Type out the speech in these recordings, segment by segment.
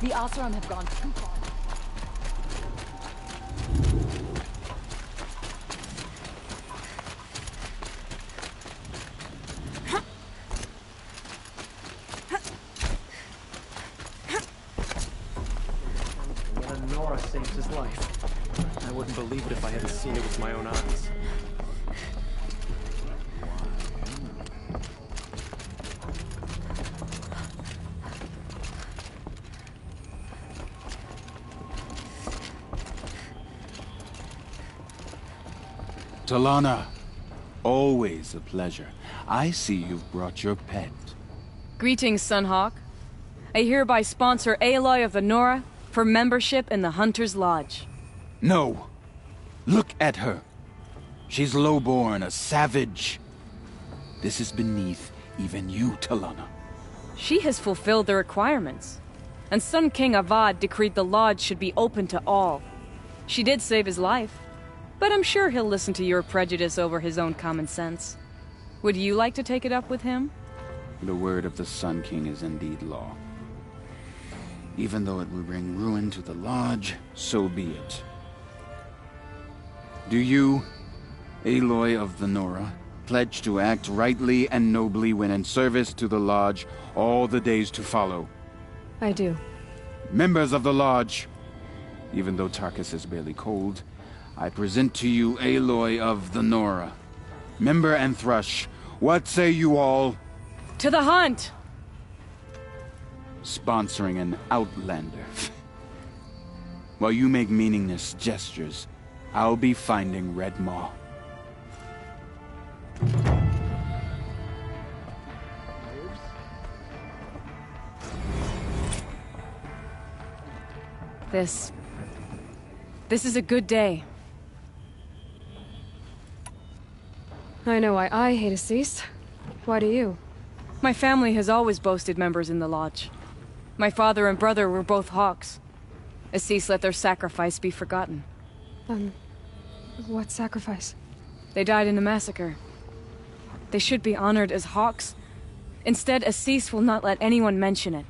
The Asram have gone too far. Nora saved his life. I wouldn't believe it if I hadn't seen it with my own eyes. Talana, always a pleasure. I see you've brought your pet. Greetings, Sunhawk. I hereby sponsor Aloy of the Nora for membership in the Hunter's Lodge. No. Look at her. She's lowborn, a savage. This is beneath even you, Talana. She has fulfilled the requirements. And Sun King Avad decreed the lodge should be open to all. She did save his life, but I'm sure he'll listen to your prejudice over his own common sense. Would you like to take it up with him? The word of the Sun King is indeed law. Even though it will bring ruin to the Lodge, so be it. Do you, Aloy of the Nora, pledge to act rightly and nobly when in service to the Lodge all the days to follow? I do. Members of the Lodge, even though Tarkus is barely cold, I present to you Aloy of the Nora. Member and Thrush, what say you all? To the hunt! Sponsoring an outlander. While you make meaningless gestures, I'll be finding Red Maw. This is a good day. I know why I hate Assis. Why do you? My family has always boasted members in the Lodge. My father and brother were both Hawks. Assis let their sacrifice be forgotten. What sacrifice? They died in the massacre. They should be honored as Hawks. Instead, Assis will not let anyone mention it.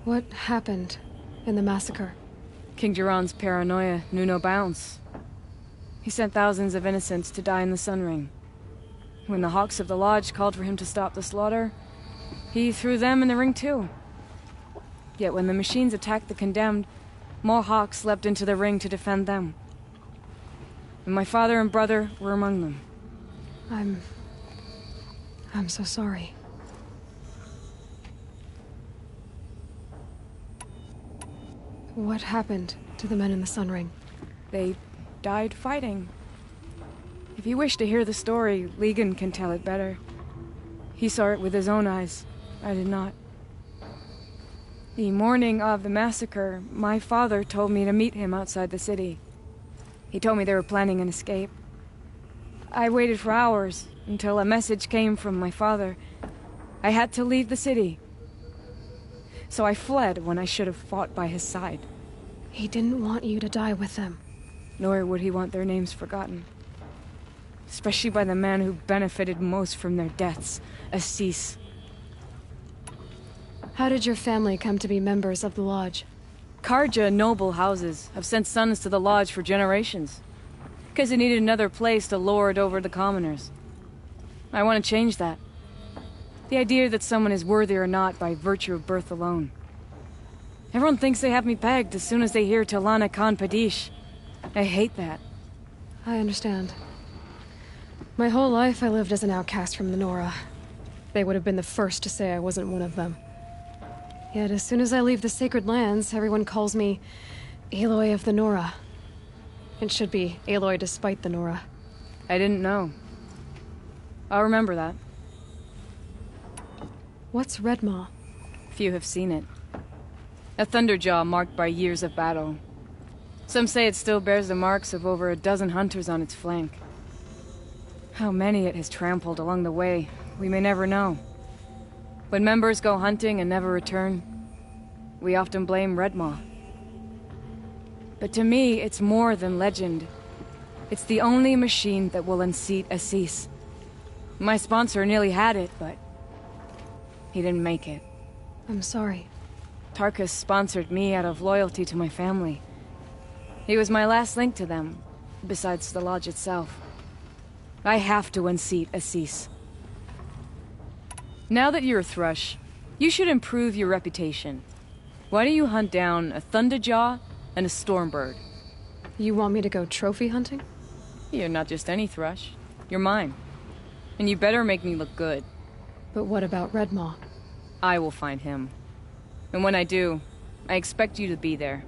What happened in the massacre? King Jiran's paranoia knew no bounds. He sent thousands of innocents to die in the Sun Ring. When the Hawks of the Lodge called for him to stop the slaughter, he threw them in the ring too. Yet when the machines attacked the condemned, more Hawks leapt into the ring to defend them. And my father and brother were among them. I'm so sorry. What happened to the men in the Sun Ring? They died fighting. If you wish to hear the story, Legan can tell it better. He saw it with his own eyes. I did not. The morning of the massacre, my father told me to meet him outside the city. He told me they were planning an escape. I waited for hours, until a message came from my father. I had to leave the city. So I fled when I should have fought by his side. He didn't want you to die with them. Nor would he want their names forgotten. Especially by the man who benefited most from their deaths, Assis. How did your family come to be members of the Lodge? Karja noble houses have sent sons to the Lodge for generations. Because they needed another place to lord over the commoners. I want to change that. The idea that someone is worthy or not by virtue of birth alone. Everyone thinks they have me pegged as soon as they hear Talana Khan Padish. I hate that. I understand. My whole life I lived as an outcast from the Nora. They would have been the first to say I wasn't one of them. Yet as soon as I leave the sacred lands, everyone calls me Aloy of the Nora. It should be Aloy despite the Nora. I didn't know. I'll remember that. What's Red Maw? Few have seen it. A thunderjaw marked by years of battle. Some say it still bears the marks of over a dozen hunters on its flank. How many it has trampled along the way, we may never know. When members go hunting and never return, we often blame Red Maw. But to me, it's more than legend. It's the only machine that will unseat Assis. My sponsor nearly had it, but he didn't make it. I'm sorry. Tarkus sponsored me out of loyalty to my family. He was my last link to them, besides the lodge itself. I have to unseat Assis. Now that you're a Thrush, you should improve your reputation. Why don't you hunt down a Thunderjaw and a Stormbird? You want me to go trophy hunting? You're not just any Thrush. You're mine. And you better make me look good. But what about Redmaw? I will find him. And when I do, I expect you to be there.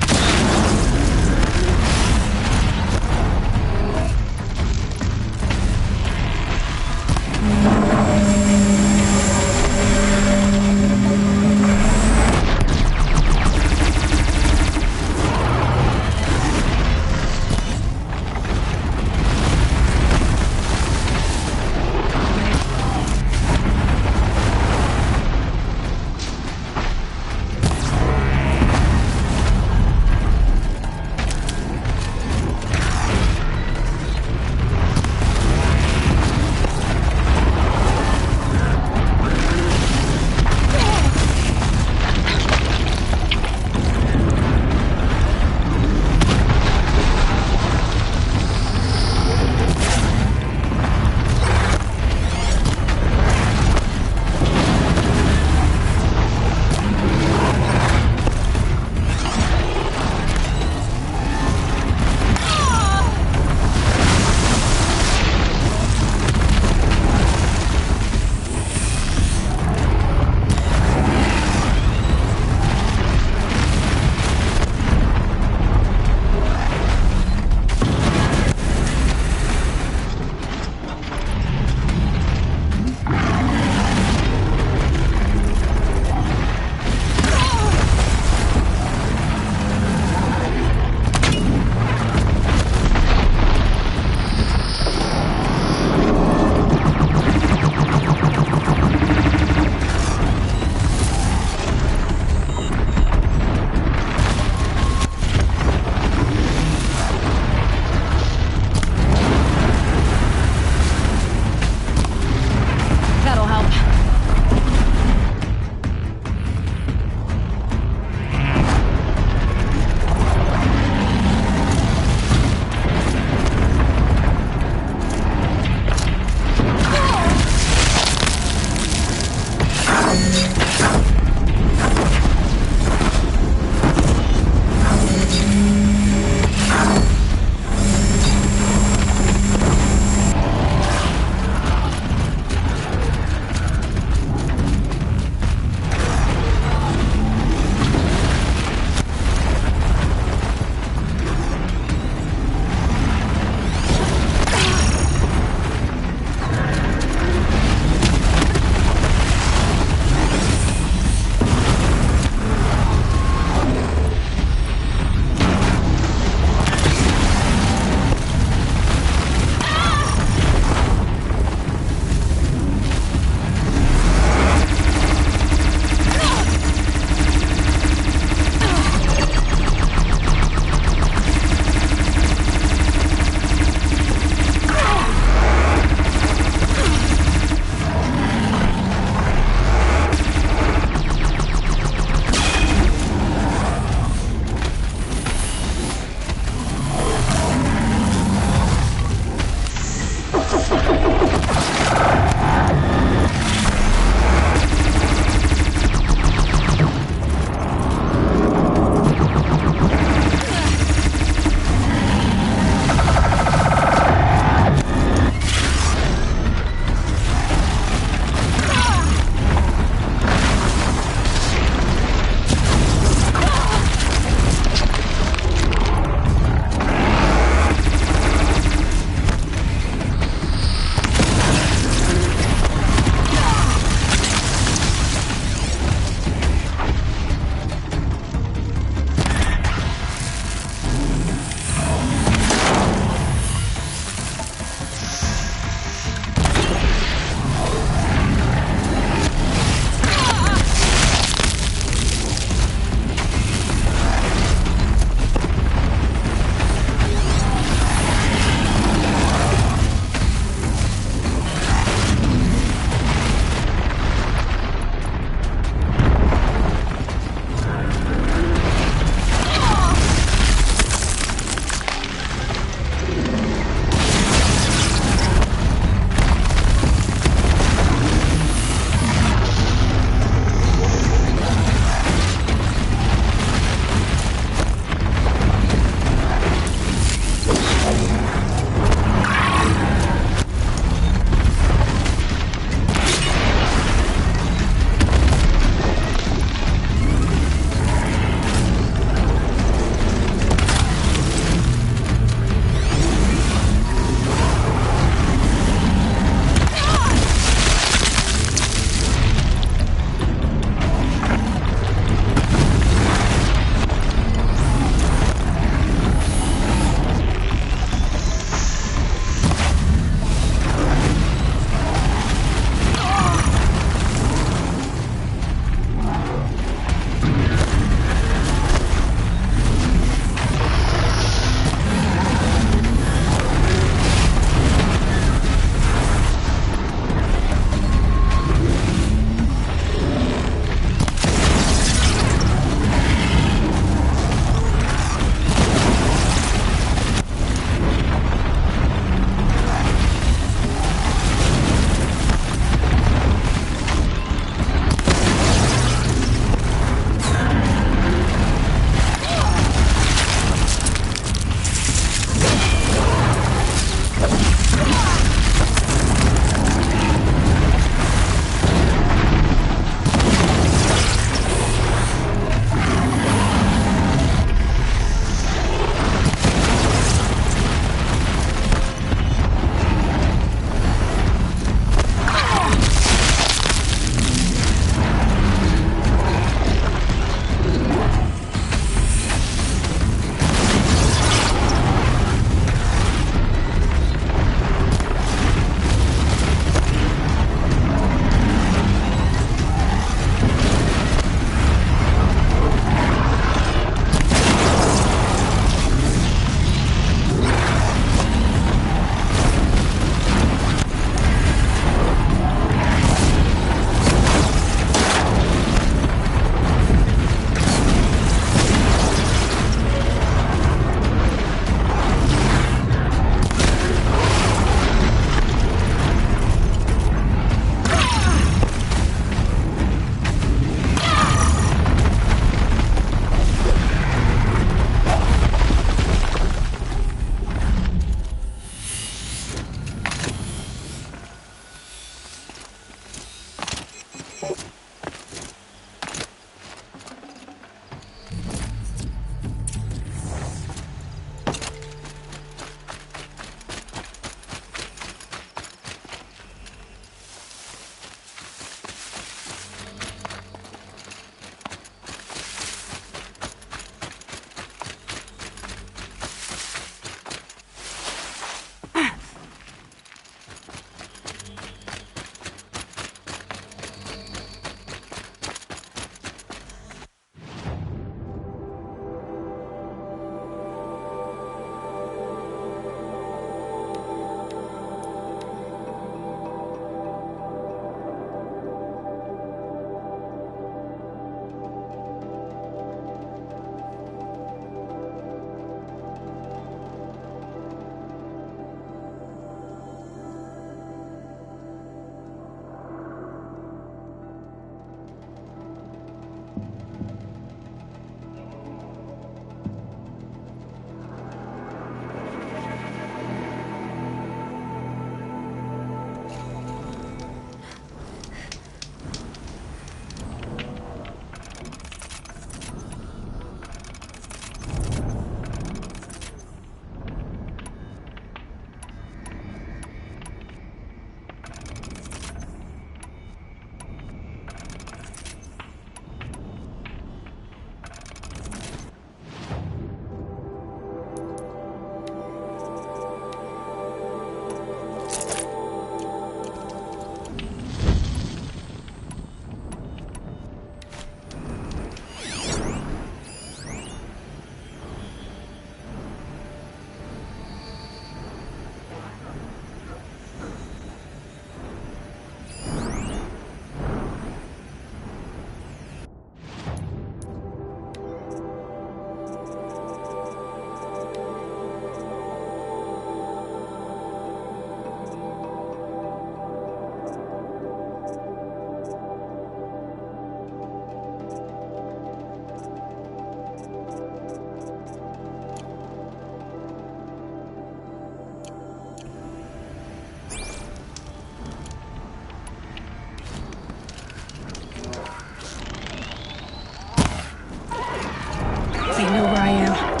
They know where I am.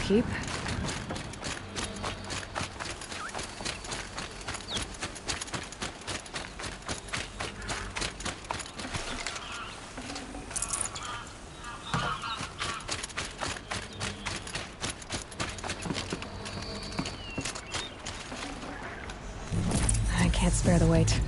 keep. I can't spare the weight.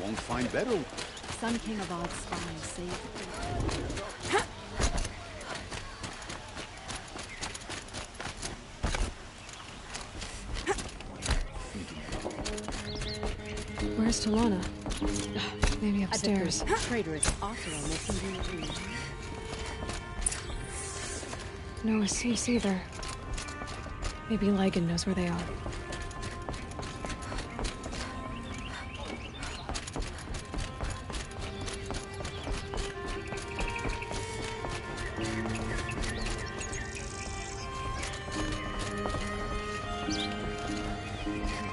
Won't find better. Sun King of Odd's spies saved Where's Talana? Maybe upstairs. traitorous also on this indeed. No Assis either. Maybe Ligon knows where they are.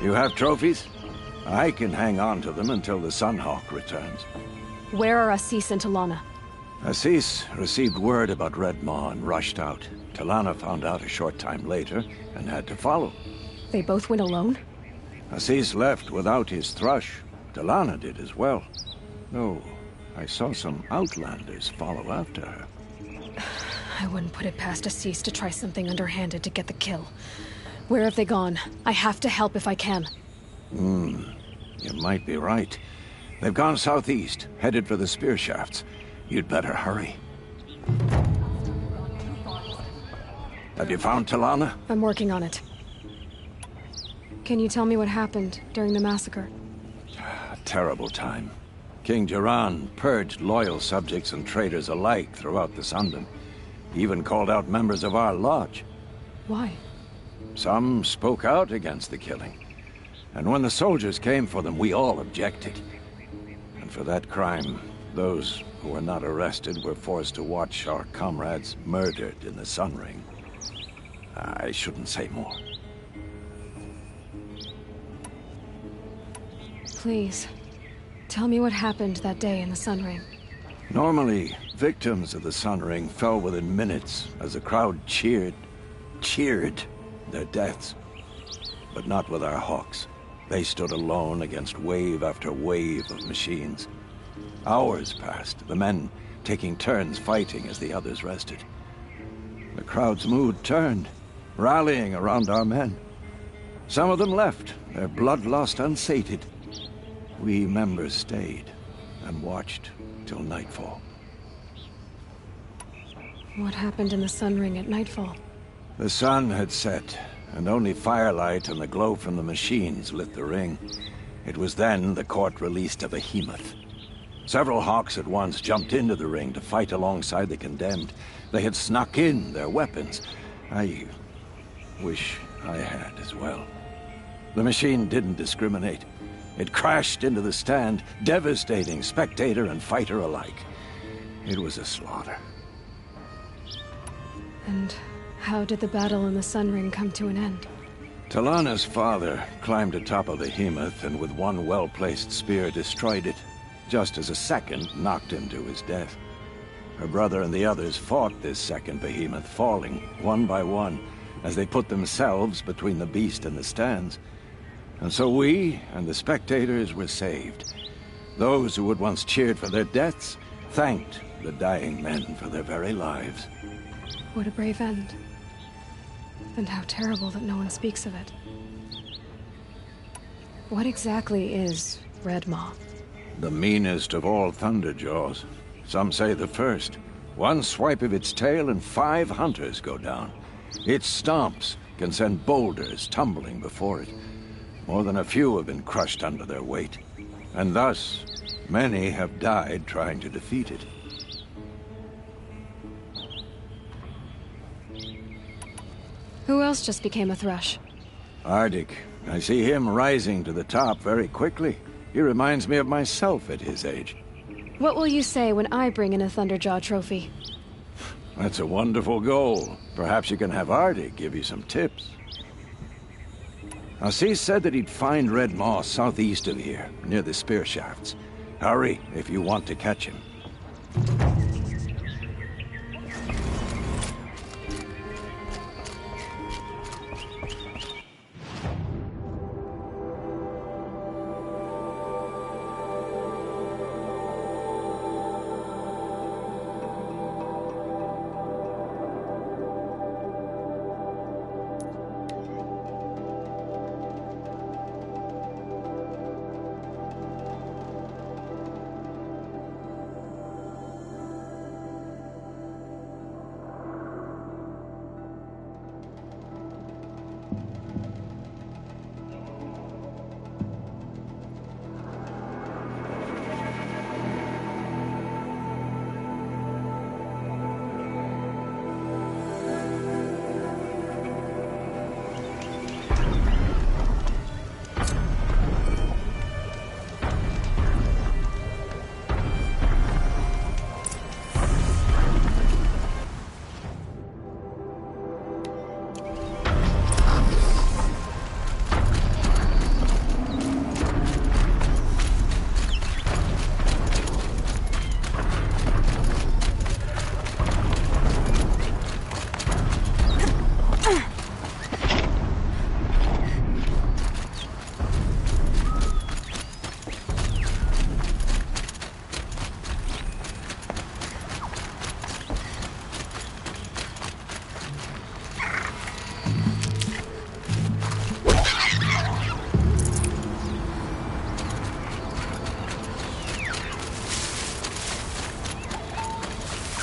You have trophies? I can hang on to them until the Sunhawk returns. Where are Assis and Talana? Assis received word about Red Maw and rushed out. Talana found out a short time later and had to follow. They both went alone? Assis left without his thrush. Talana did as well. No, I saw some outlanders follow after her. I wouldn't put it past Assis to try something underhanded to get the kill. Where have they gone? I have to help if I can. You might be right. They've gone southeast, headed for the spear shafts. You'd better hurry. Have you found Talana? I'm working on it. Can you tell me what happened during the massacre? A terrible time. King Jiran purged loyal subjects and traitors alike throughout the Sundom. He even called out members of our lodge. Why? Some spoke out against the killing. And when the soldiers came for them, we all objected. And for that crime, those who were not arrested were forced to watch our comrades murdered in the Sun Ring. I shouldn't say more. Please, tell me what happened that day in the Sun Ring. Normally, victims of the Sun Ring fell within minutes as the crowd cheered their deaths. But not with our hawks. They stood alone against wave after wave of machines. Hours passed, the men taking turns fighting as the others rested. The crowd's mood turned, rallying around our men. Some of them left, their bloodlust unsated. We members stayed, and watched till nightfall. What happened in the Sun Ring at nightfall? The sun had set, and only firelight and the glow from the machines lit the ring. It was then the court released a behemoth. Several hawks at once jumped into the ring to fight alongside the condemned. They had snuck in their weapons. I wish I had as well. The machine didn't discriminate. It crashed into the stand, devastating spectator and fighter alike. It was a slaughter. And how did the battle in the Sun Ring come to an end? Talana's father climbed atop a behemoth and with one well-placed spear destroyed it, just as a second knocked him to his death. Her brother and the others fought this second behemoth, falling one by one as they put themselves between the beast and the stands. And so we and the spectators were saved. Those who had once cheered for their deaths thanked the dying men for their very lives. What a brave end. And how terrible that no one speaks of it. What exactly is Red Maw? The meanest of all Thunderjaws. Some say the first. One swipe of its tail and 5 hunters go down. Its stomps can send boulders tumbling before it. More than a few have been crushed under their weight. And thus, many have died trying to defeat it. Who else just became a thrush? Arctic. I see him rising to the top very quickly. He reminds me of myself at his age. What will you say when I bring in a Thunderjaw trophy? That's a wonderful goal. Perhaps you can have Arctic give you some tips. Assis said that he'd find Red Maw southeast of here, near the spear shafts. Hurry, if you want to catch him.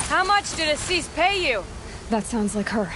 How much did Assis pay you? That sounds like her.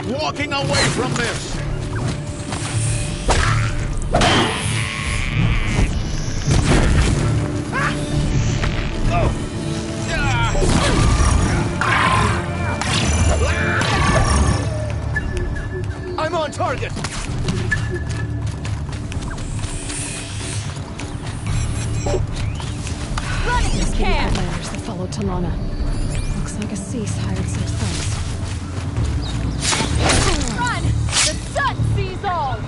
walking away from this! I'm on target! Run if you can! The outlanders that followed Talana. Looks like a cease hired some thugs. Run! The sun sees all!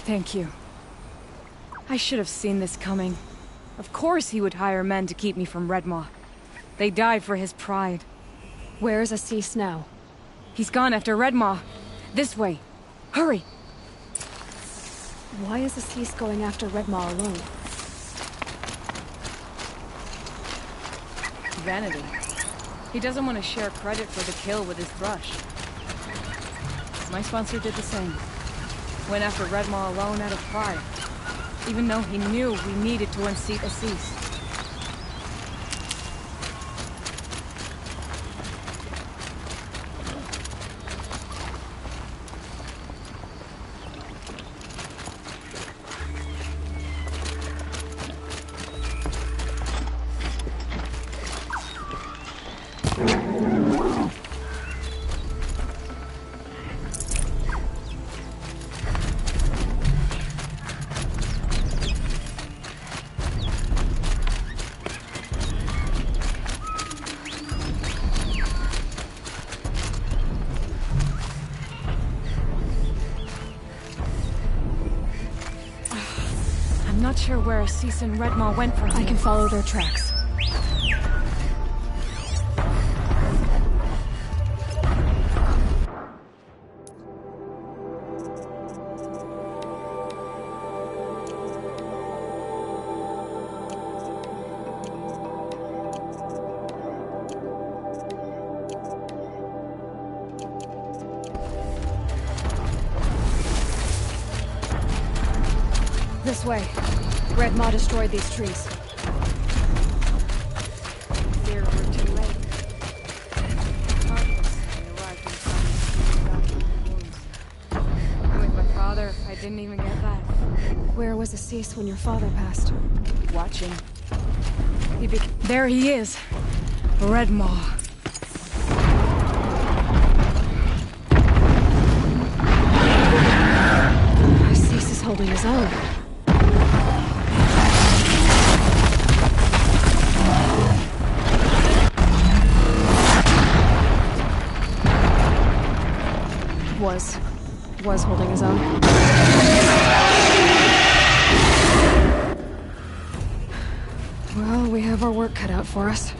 Thank you. I should have seen this coming. Of course he would hire men to keep me from Redmaw. They died for his pride. Where is Assis now? He's gone after Redmaw. This way. Hurry! Why is Assis going after Redmaw alone? Vanity. He doesn't want to share credit for the kill with his thrush. My sponsor did the same. Went after Redmaw alone out of pride, even though he knew we needed to unseat Assis. I'm not sure where Assis and Redmaw went from here. I can follow their tracks. This way. Redmaw destroyed these trees. Fear we're too late. Heartless, we arrived in time to see wounds. And with my father, I didn't even get that. Where was Assis when your father passed? Watching. There he is. Redmaw. Assis is holding his own. Was holding his own. Well, we have our work cut out for us.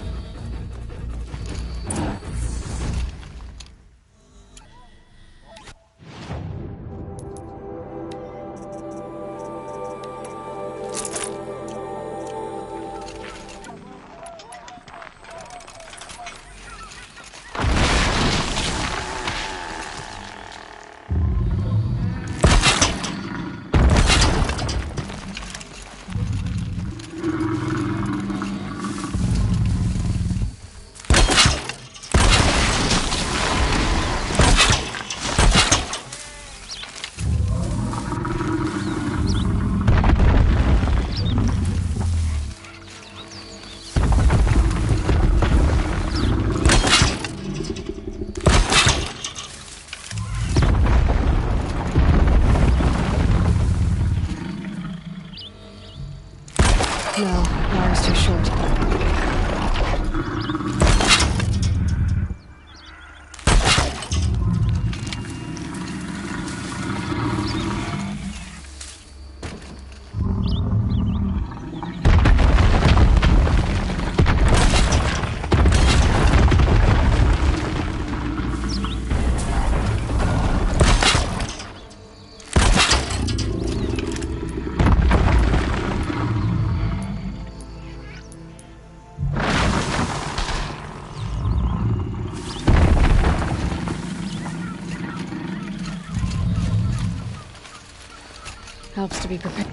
Helps to be prepared.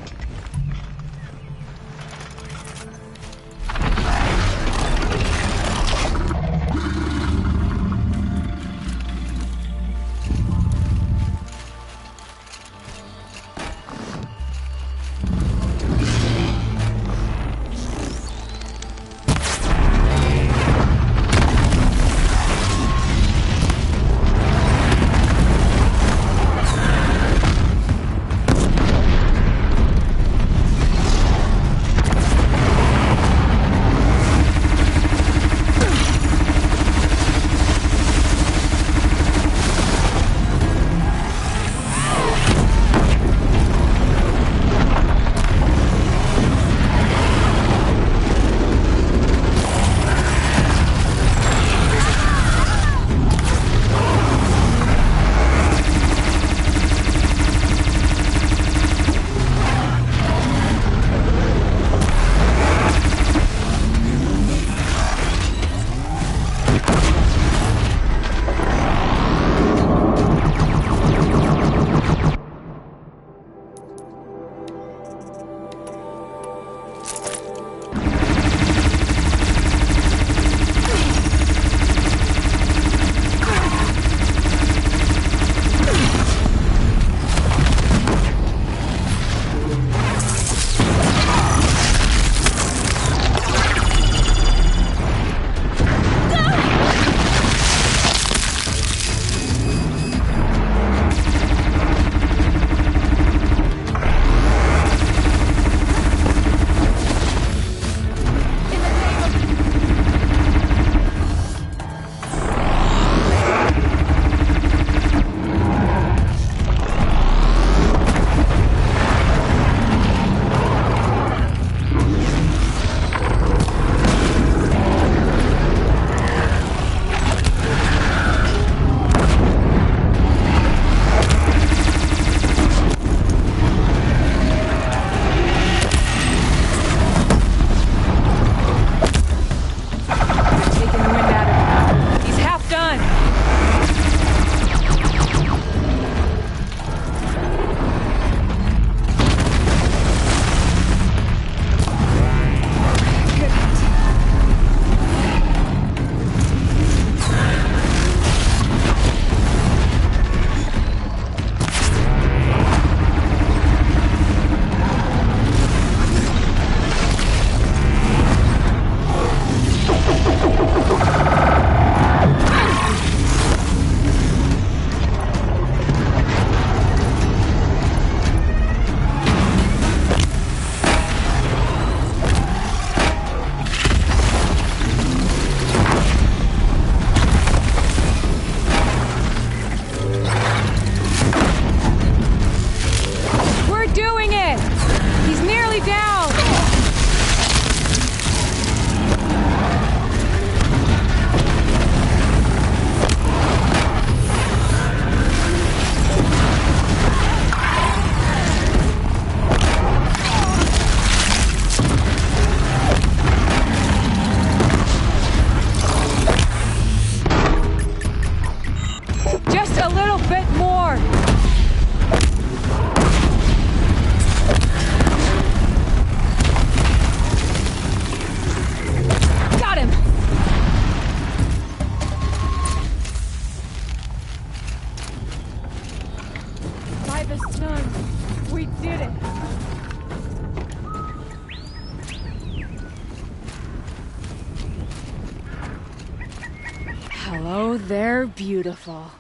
Hello there, beautiful.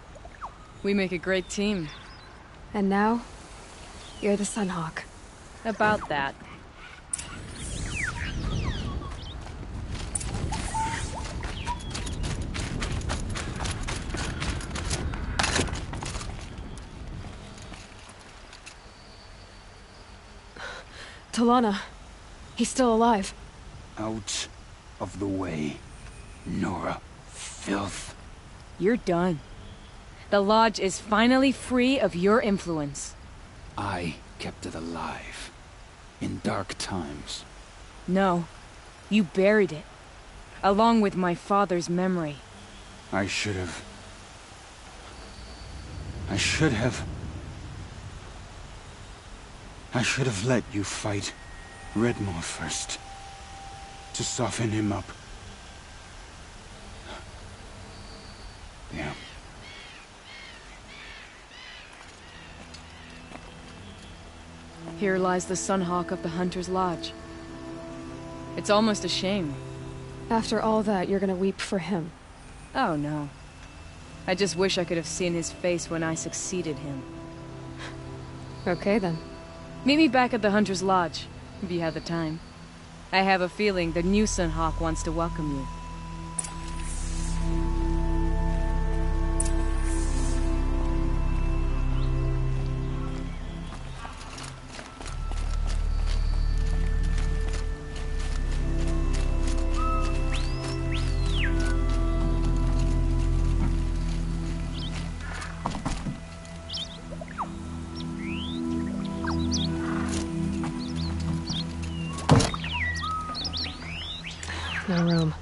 We make a great team. And now, you're the Sunhawk. About that. Talana. He's still alive. Out of the way, Nora. Filth. You're done. The Lodge is finally free of your influence. I kept it alive. In dark times. No. You buried it. Along with my father's memory. I should have... I should have let you fight Redmore first. To soften him up. Damn. Here lies the Sunhawk of the Hunter's Lodge. It's almost a shame. After all that, you're gonna weep for him. Oh no. I just wish I could have seen his face when I succeeded him. Okay then. Meet me back at the Hunter's Lodge, if you have the time. I have a feeling the new Sunhawk wants to welcome you. No room.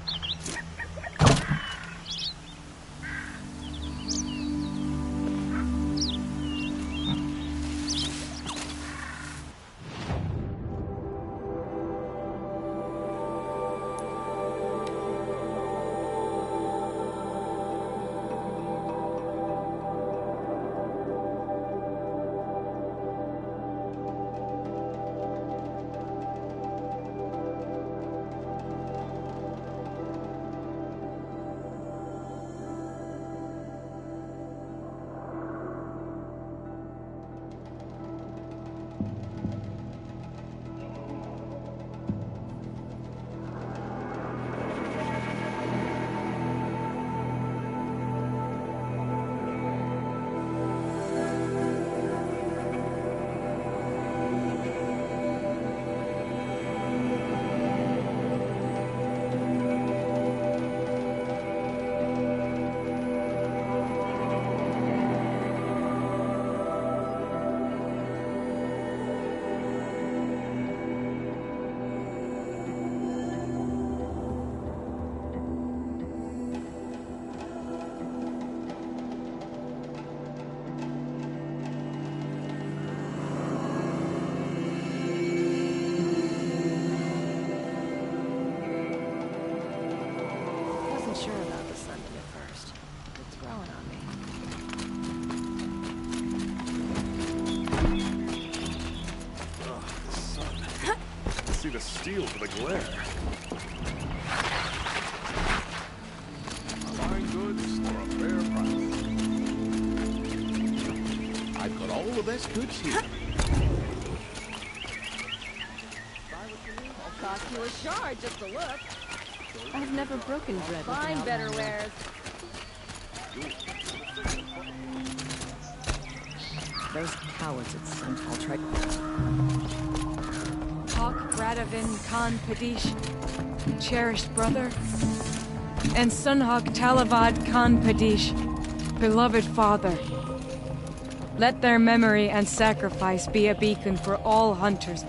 Sure about the sun at first. It's growing on me. Ugh, the sun. See the steel for the glare. Buying goods for a fair price. I've got all the best goods here. I'll cost you a shard just to look. I've never broken bread with an Find better outlander. wares. Those cowards at Sunfall tried. Hawk Radavin Khan Padish, cherished brother, and Sunhawk Talavad Khan Padish, beloved father. Let their memory and sacrifice be a beacon for all hunters,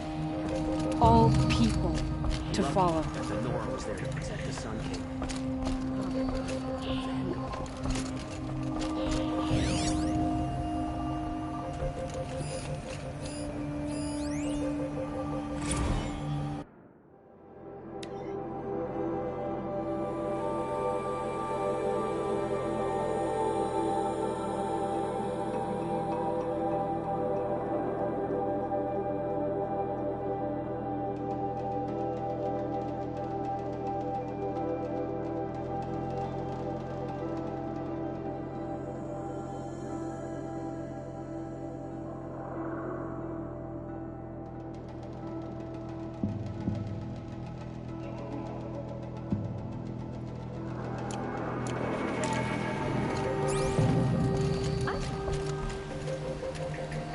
all people to follow. That the Nora was there to protect the Sun King.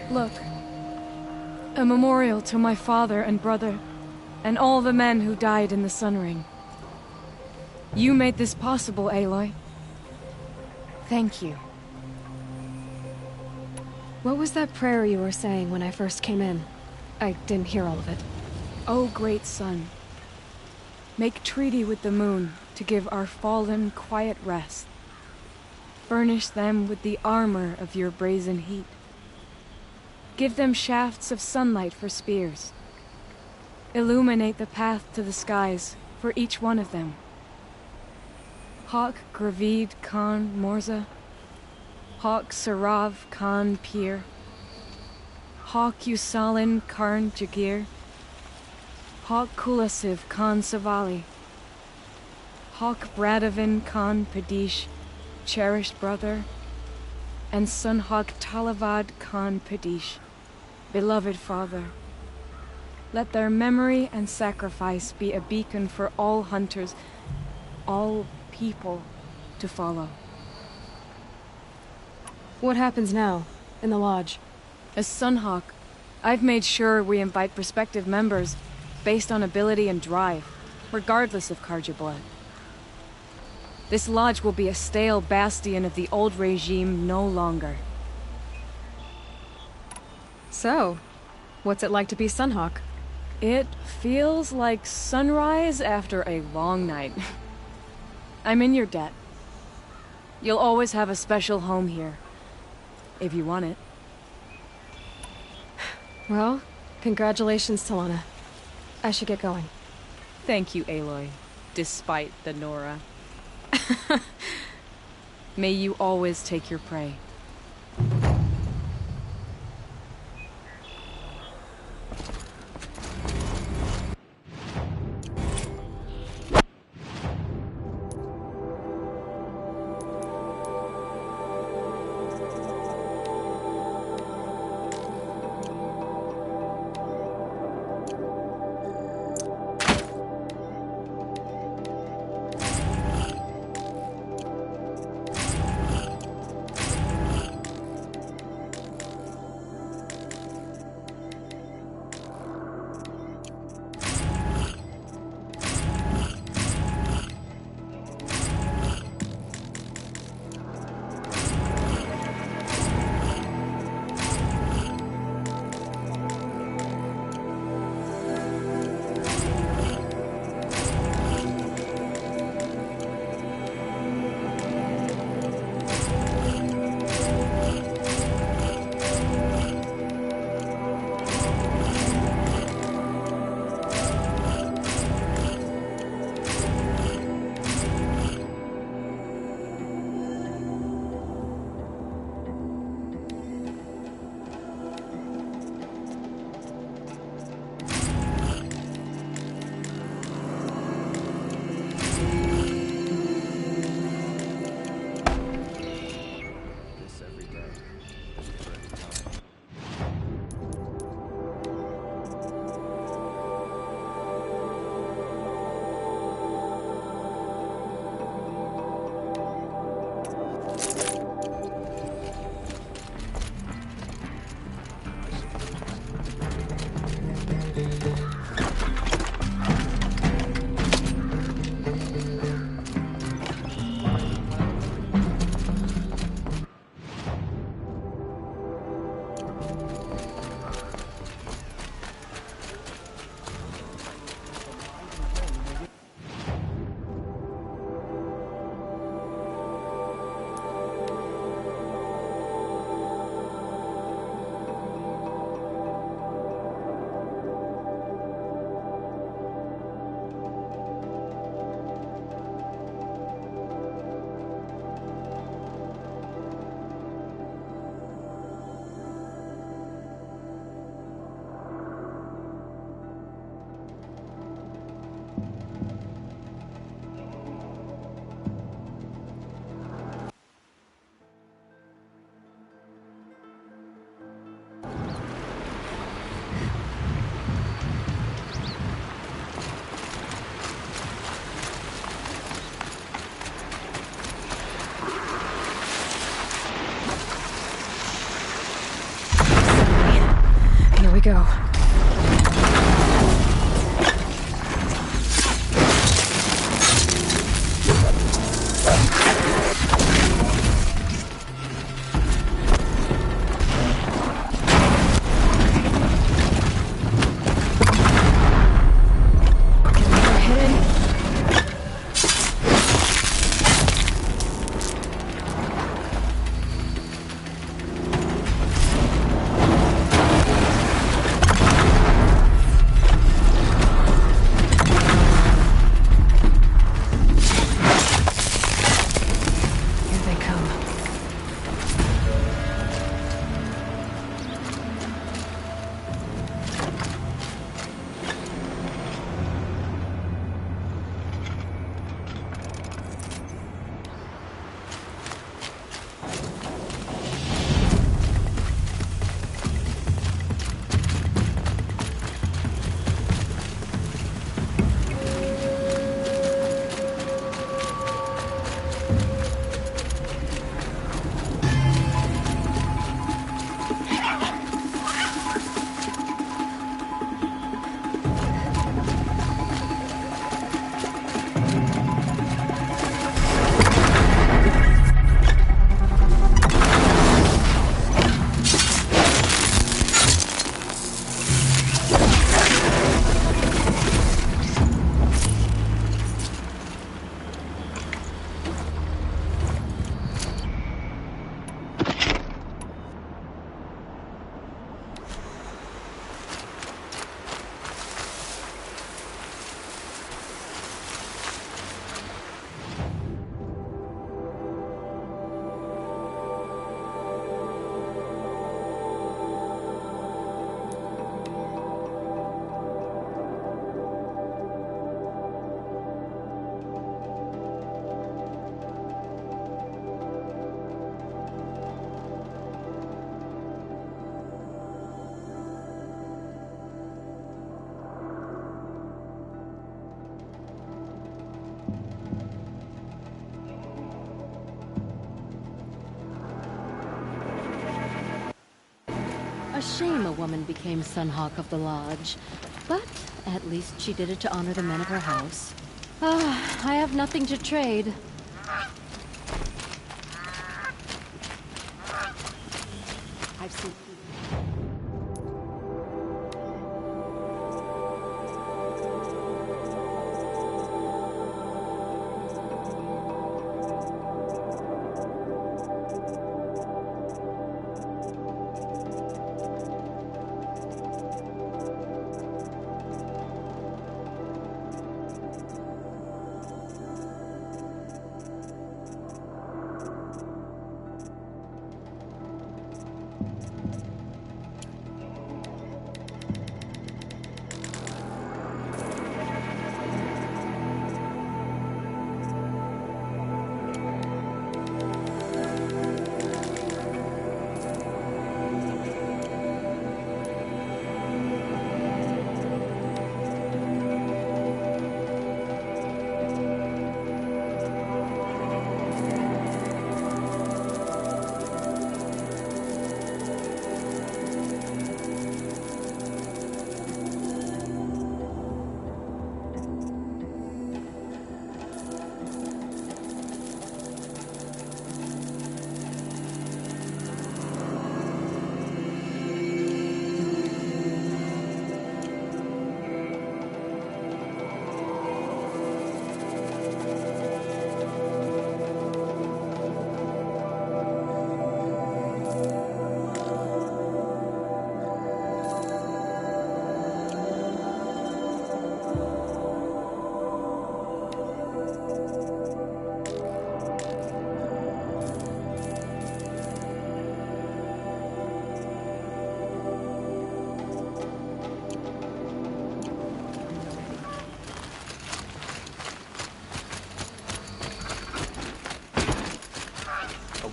Look, a memorial to my father and brother, and all the men who died in the Sun Ring. You made this possible, Aloy. Thank you. What was that prayer you were saying when I first came in? I didn't hear all of it. O great sun, make treaty with the moon to give our fallen quiet rest. Furnish them with the armor of your brazen heat. Give them shafts of sunlight for spears. Illuminate the path to the skies for each one of them. Hawk Gravid Khan Morza, Hawk Sarav Khan Pir, Hawk Usalin Karn Jagir, Hawk Kulasiv Khan Savali, Hawk Bradavin Khan Padish, cherished brother, and son Hawk Talavad Khan Padish, beloved father. Let their memory and sacrifice be a beacon for all hunters, all people to follow. What happens now, in the lodge? As Sunhawk, I've made sure we invite prospective members based on ability and drive, regardless of Karja blood. This lodge will be a stale bastion of the old regime no longer. So, what's it like to be Sunhawk? It feels like sunrise after a long night. I'm in your debt. You'll always have a special home here, if you want it. Well, congratulations, Talana. I should get going. Thank you, Aloy, despite the Nora. May you always take your prey. we go. A shame a woman became Sunhawk of the Lodge. But at least she did it to honor the men of her house. I have nothing to trade. I've seen...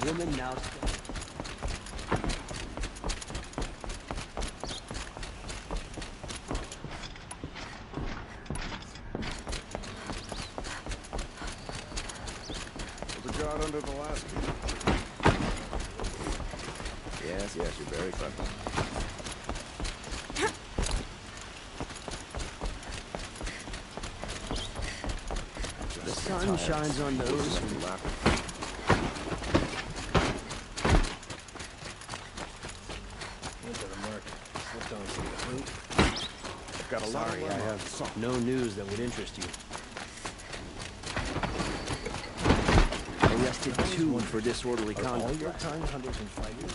Woman now. The god under the last one. Yes, you're very clever. The sun shines on those who laugh. Sorry, I have no news that would interest you. Arrested 2 for disorderly conduct. All your time hunters and fighters.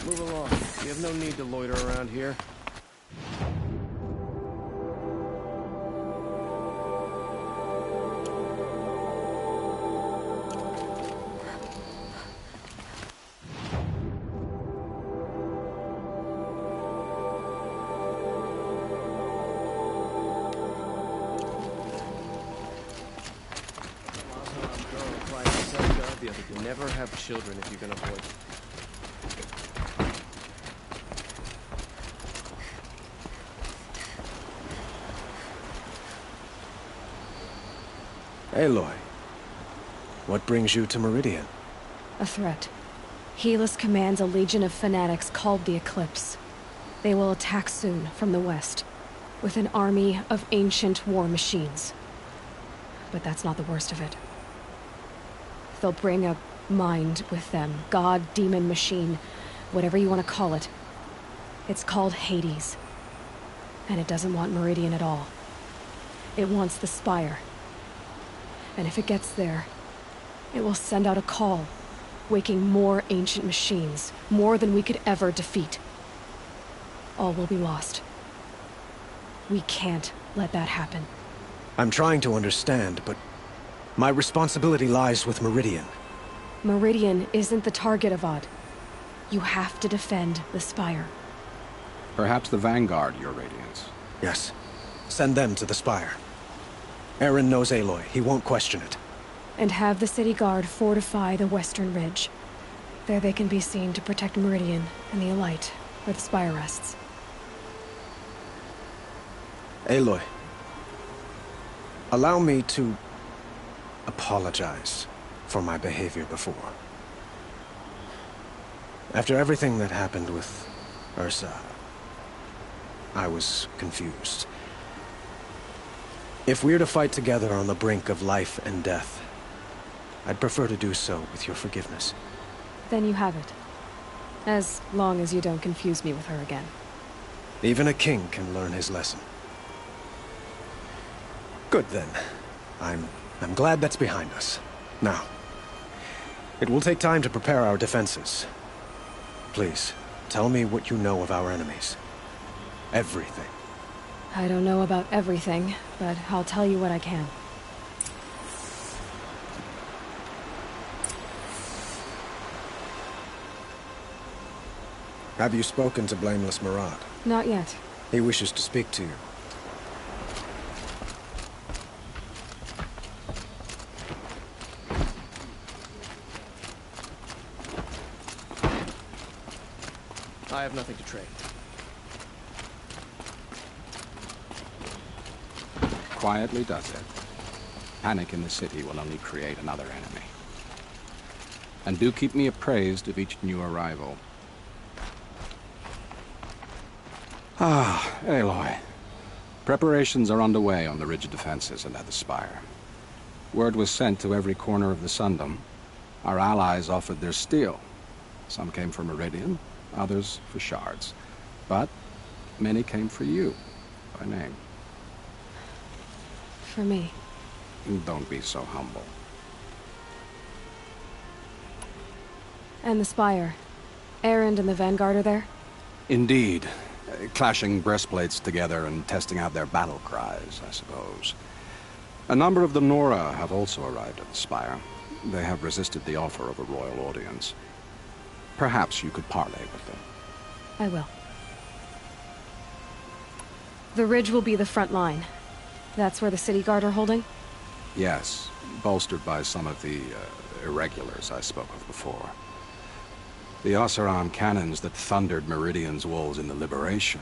Move along. You have no need to loiter around here. Never have children if you can avoid it. Aloy, what brings you to Meridian? A threat. Helis commands a legion of fanatics called the Eclipse. They will attack soon from the west, with an army of ancient war machines. But that's not the worst of it. They'll bring a mind with them. God, demon, machine, whatever you want to call it. It's called Hades. And it doesn't want Meridian at all. It wants the Spire. And if it gets there, it will send out a call, waking more ancient machines, more than we could ever defeat. All will be lost. We can't let that happen. I'm trying to understand, but my responsibility lies with Meridian. Meridian isn't the target, Avad. You have to defend the Spire. Perhaps the Vanguard, Your Radiance. Yes. Send them to the Spire. Aaron knows Aloy. He won't question it. And have the city guard fortify the western ridge. There they can be seen to protect Meridian and the Elite, where the Spire rests. Aloy. Allow me to apologize for my behavior before. After everything that happened with Ursa, I was confused. If we're to fight together on the brink of life and death, I'd prefer to do so with your forgiveness. Then you have it. As long as you don't confuse me with her again. Even a king can learn his lesson. Good then. I'm glad that's behind us. Now, it will take time to prepare our defenses. Please, tell me what you know of our enemies. Everything. I don't know about everything, but I'll tell you what I can. Have you spoken to Blameless Marad? Not yet. He wishes to speak to you. I have nothing to trade. Quietly does it. Panic in the city will only create another enemy. And do keep me appraised of each new arrival. Ah, Aloy. Preparations are underway on the ridge defenses and at the spire. Word was sent to every corner of the Sundom. Our allies offered their steel. Some came for Meridian, others for shards. But many came for you, by name. For me. Don't be so humble. And the Spire. Erend and the Vanguard are there? Indeed. Clashing breastplates together and testing out their battle cries, I suppose. A number of the Nora have also arrived at the Spire. They have resisted the offer of a royal audience. Perhaps you could parley with them. I will. The ridge will be the front line. That's where the city guard are holding? Yes, bolstered by some of the irregulars I spoke of before. The Oseram cannons that thundered Meridian's walls in the Liberation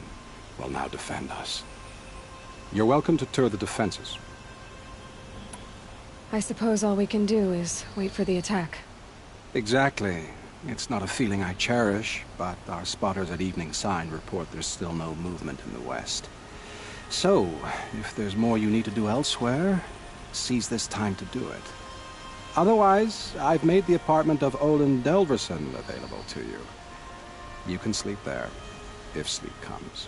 will now defend us. You're welcome to tour the defenses. I suppose all we can do is wait for the attack. Exactly. It's not a feeling I cherish, but our spotters at Evening Sign report there's still no movement in the west. So, if there's more you need to do elsewhere, seize this time to do it. Otherwise, I've made the apartment of Olin Delverson available to you. You can sleep there, if sleep comes.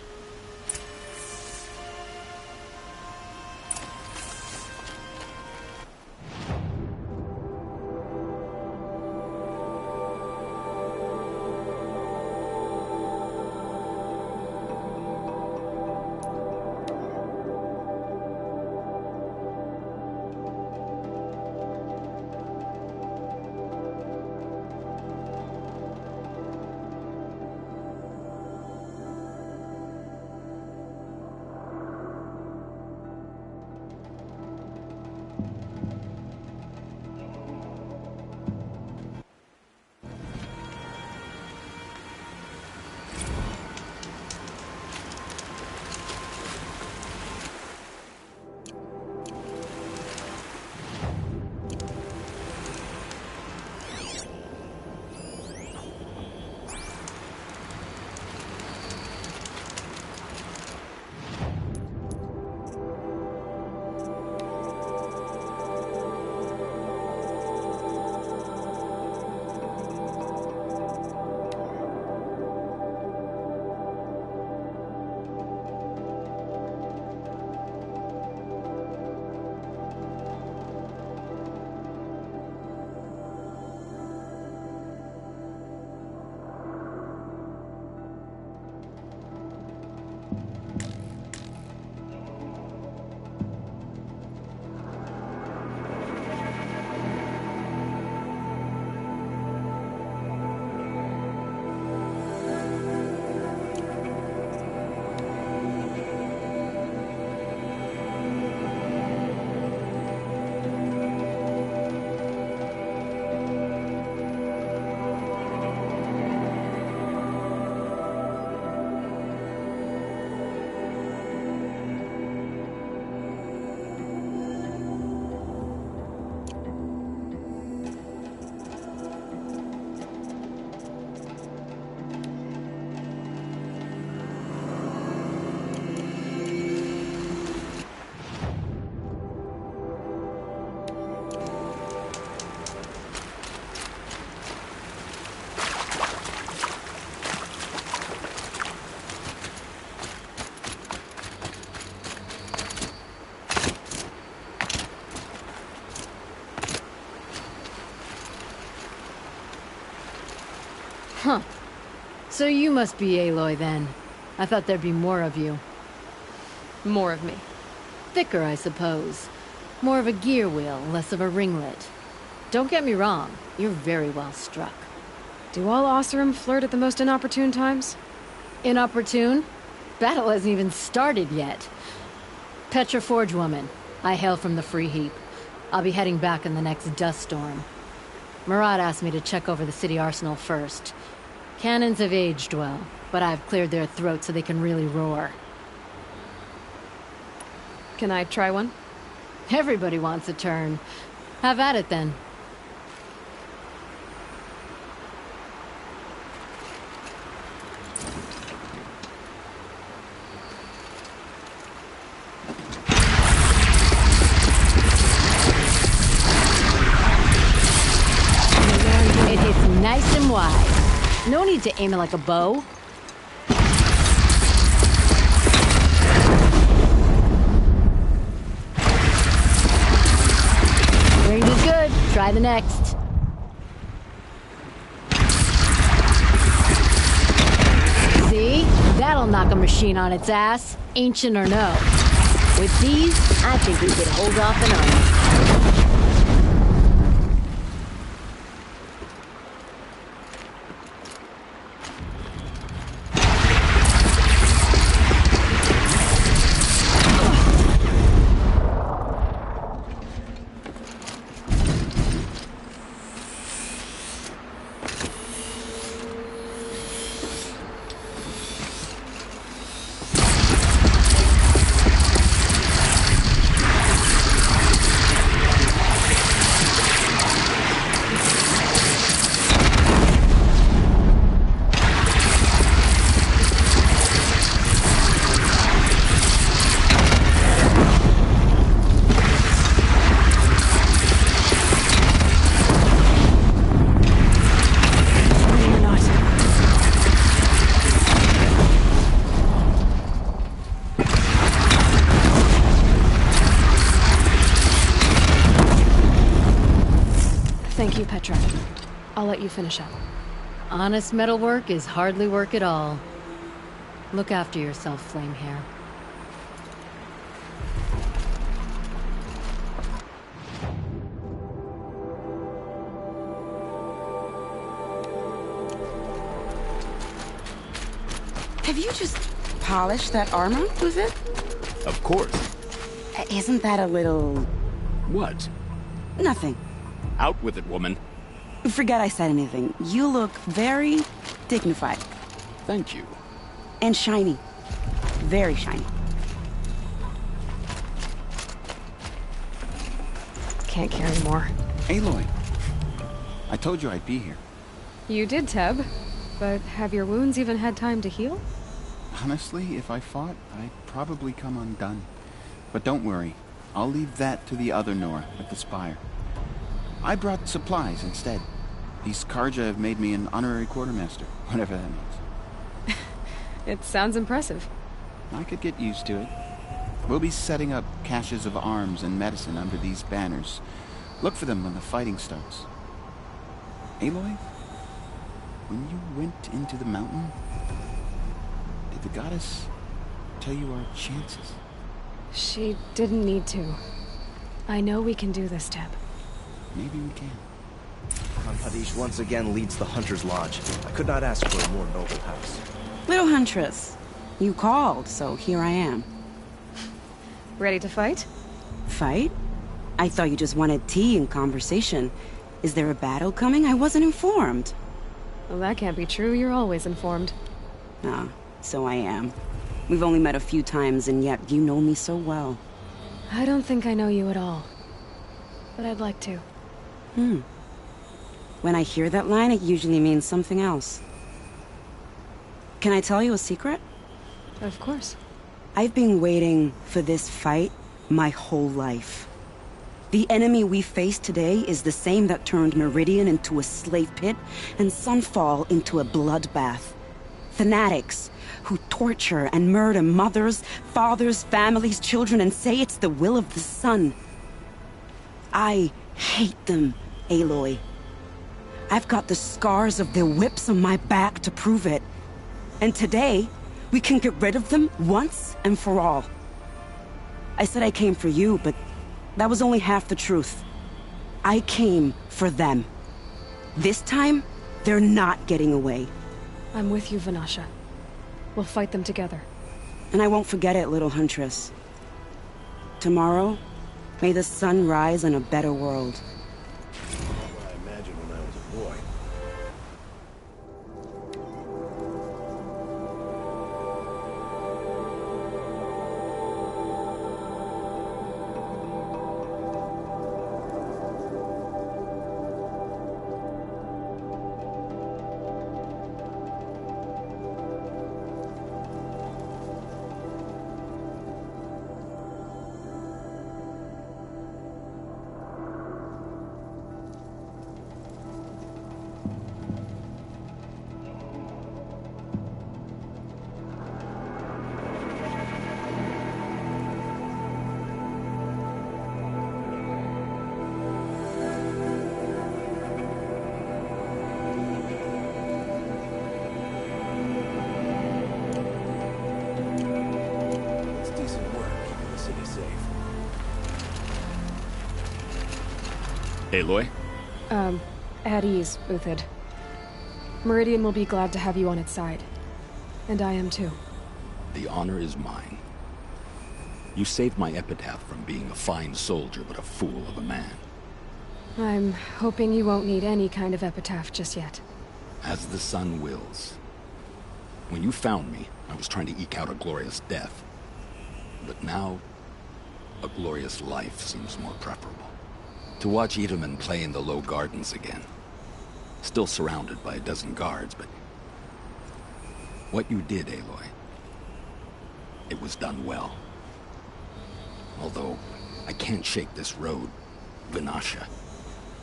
Huh. So you must be Aloy then. I thought there'd be more of you. More of me. Thicker, I suppose. More of a gear wheel, less of a ringlet. Don't get me wrong, you're very well struck. Do all Oseram flirt at the most inopportune times? Inopportune? Battle hasn't even started yet. Petra Forge woman. I hail from the Free Heap. I'll be heading back in the next dust storm. Murad asked me to check over the city arsenal first. Cannons have aged well, but I've cleared their throats so they can really roar. Can I try one? Everybody wants a turn. Have at it then. It hits nice and wide. No need to aim it like a bow. Range is good. Try the next. See? That'll knock a machine on its ass, ancient or no. With these, I think we could hold off an army. Thank you, Petra. I'll let you finish up. Honest metalwork is hardly work at all. Look after yourself, Flamehair. Have you just polished that armor, was it? Of course. Isn't that a little... What? Nothing. Out with it, woman. Forget I said anything. You look very dignified. Thank you. And shiny. Very shiny. Can't carry more. Aloy, I told you I'd be here. You did, Teb. But have your wounds even had time to heal? Honestly, if I fought, I'd probably come undone. But don't worry. I'll leave that to the other Nora at the Spire. I brought supplies instead. These Karja have made me an honorary quartermaster, whatever that means. It sounds impressive. I could get used to it. We'll be setting up caches of arms and medicine under these banners. Look for them when the fighting starts. Aloy, when you went into the mountain, did the goddess tell you our chances? She didn't need to. I know we can do this, Teb. Maybe we can. Khan Padish once again leads the Hunter's Lodge. I could not ask for a more noble house. Little Huntress, you called, so here I am. Ready to fight? Fight? I thought you just wanted tea and conversation. Is there a battle coming? I wasn't informed. Well, that can't be true. You're always informed. Ah, so I am. We've only met a few times, and yet you know me so well. I don't think I know you at all. But I'd like to. When I hear that line, it usually means something else. Can I tell you a secret? Of course. I've been waiting for this fight my whole life. The enemy we face today is the same that turned Meridian into a slave pit and Sunfall into a bloodbath. Fanatics who torture and murder mothers, fathers, families, children, and say it's the will of the sun. I hate them, Aloy. I've got the scars of their whips on my back to prove it. And today, we can get rid of them once and for all. I said I came for you, but that was only half the truth. I came for them. This time, they're not getting away. I'm with you, Vanasha. We'll fight them together. And I won't forget it, little huntress. Tomorrow, may the sun rise in a better world. What I imagined when I was a boy. Aloy? At ease, Uthid. Meridian will be glad to have you on its side. And I am too. The honor is mine. You saved my epitaph from being a fine soldier, but a fool of a man. I'm hoping you won't need any kind of epitaph just yet. As the sun wills. When you found me, I was trying to eke out a glorious death. But now, a glorious life seems more preferable. To watch Itamen play in the low gardens again. Still surrounded by a dozen guards, but... what you did, Aloy, it was done well. Although, I can't shake this road, Vanasha.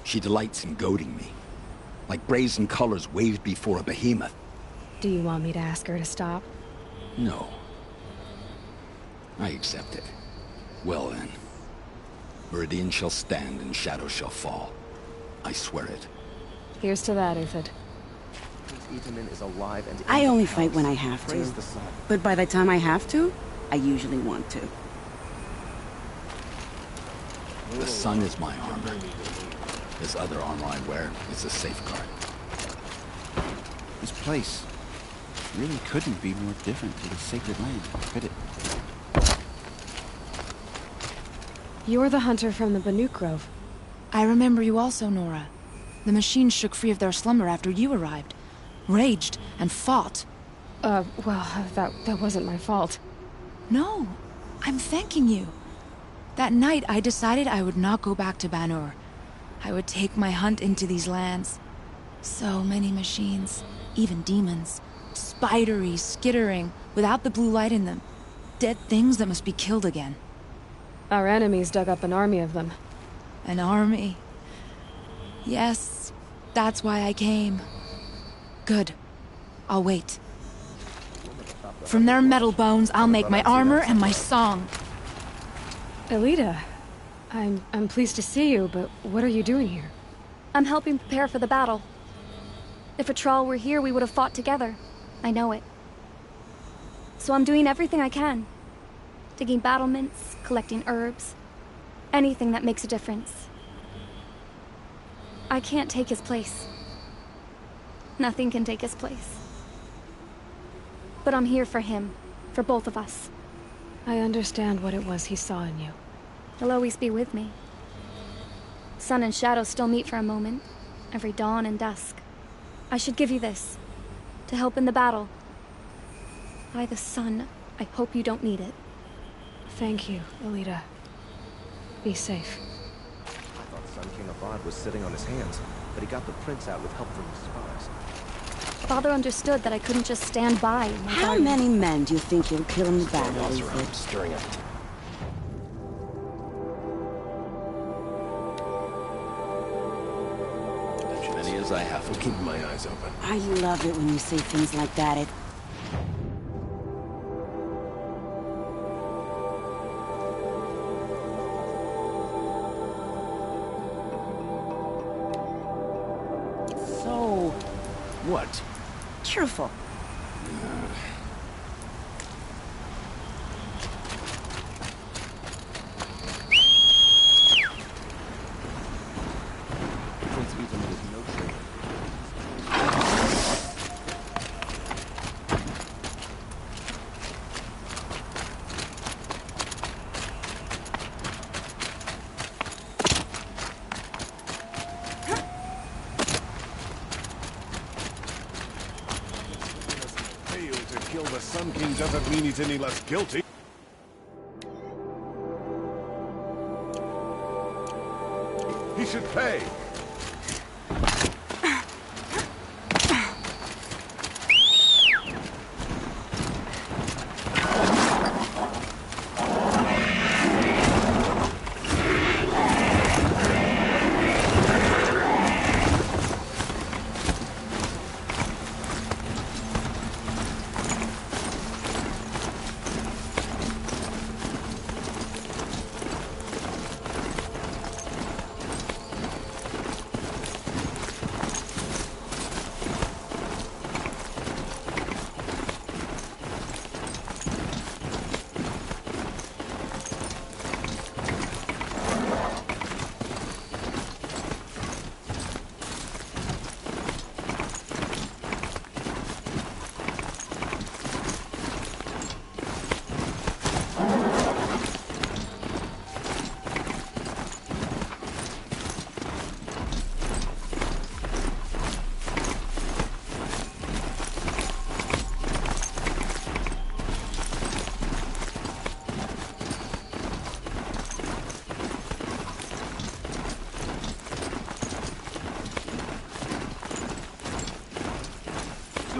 She delights in goading me. Like brazen colors waved before a behemoth. Do you want me to ask her to stop? No. I accept it. Well then. Meridian shall stand and shadow shall fall. I swear it. Here's to that, Uthid. Itamen is alive and I only fight when I have to. Praise the sun. But by the time I have to, I usually want to. The sun is my armor. This other armor I wear is a safeguard. This place really couldn't be more different to the sacred land, could it? You're the hunter from the Banuk Grove. I remember you also, Nora. The machines shook free of their slumber after you arrived. Raged and fought. Well, that wasn't my fault. No, I'm thanking you. That night, I decided I would not go back to Banur. I would take my hunt into these lands. So many machines, even demons. Spidery, skittering, without the blue light in them. Dead things that must be killed again. Our enemies dug up an army of them. An army? Yes, that's why I came. Good. I'll wait. From their metal bones, I'll make my armor and my song. Elita, I'm pleased to see you, but what are you doing here? I'm helping prepare for the battle. If a Thrall were here, we would have fought together. I know it. So I'm doing everything I can. Digging battlements, collecting herbs. Anything that makes a difference. I can't take his place. Nothing can take his place. But I'm here for him. For both of us. I understand what it was he saw in you. He'll always be with me. Sun and shadow still meet for a moment. Every dawn and dusk. I should give you this. To help in the battle. By the sun, I hope you don't need it. Thank you, Elita. Be safe. I thought Sun King Abad was sitting on his hands, but he got the prince out with help from his spies. Father understood that I couldn't just stand by in my How garden. many men do you think you'll kill in the battle, Else Uthid? around, stirring up. As many as I have I'm to. keeping my eyes open. I love it when you say things like that. So What? Cheerful. Kill the Sun King doesn't mean he's any less guilty. He should pay.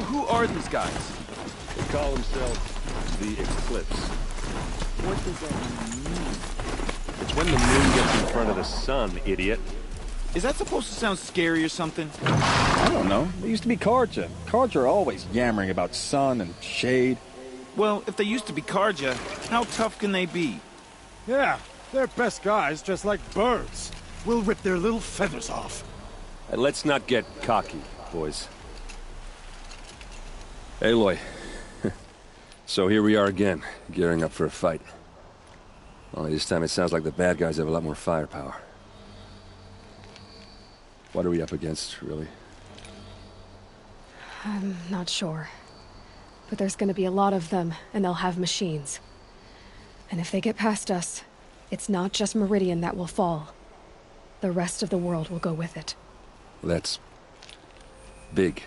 Who are these guys? They call themselves the Eclipse. What does that mean? It's when the moon gets in front of the sun, idiot. Is that supposed to sound scary or something? I don't know. They used to be Karja. Karja are always yammering about sun and shade. Well, if they used to be Karja, how tough can they be? Yeah, they're best guys, just like birds. We'll rip their little feathers off. And let's not get cocky, boys. Aloy. So here we are again, gearing up for a fight. Only this time it sounds like the bad guys have a lot more firepower. What are we up against, really? I'm not sure. But there's gonna be a lot of them, and they'll have machines. And if they get past us, it's not just Meridian that will fall. The rest of the world will go with it. That's big.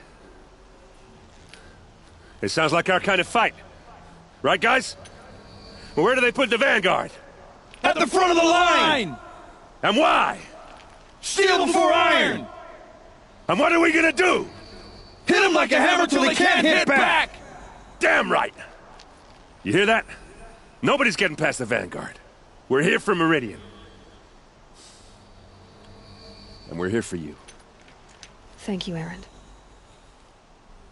It sounds like our kind of fight. Right, guys? Well, where do they put the vanguard? At the front of the line! And why? Steel before iron! And what are we gonna do? Hit them like a hammer till they can't hit back! Damn right! You hear that? Nobody's getting past the vanguard. We're here for Meridian. And we're here for you. Thank you, Erend.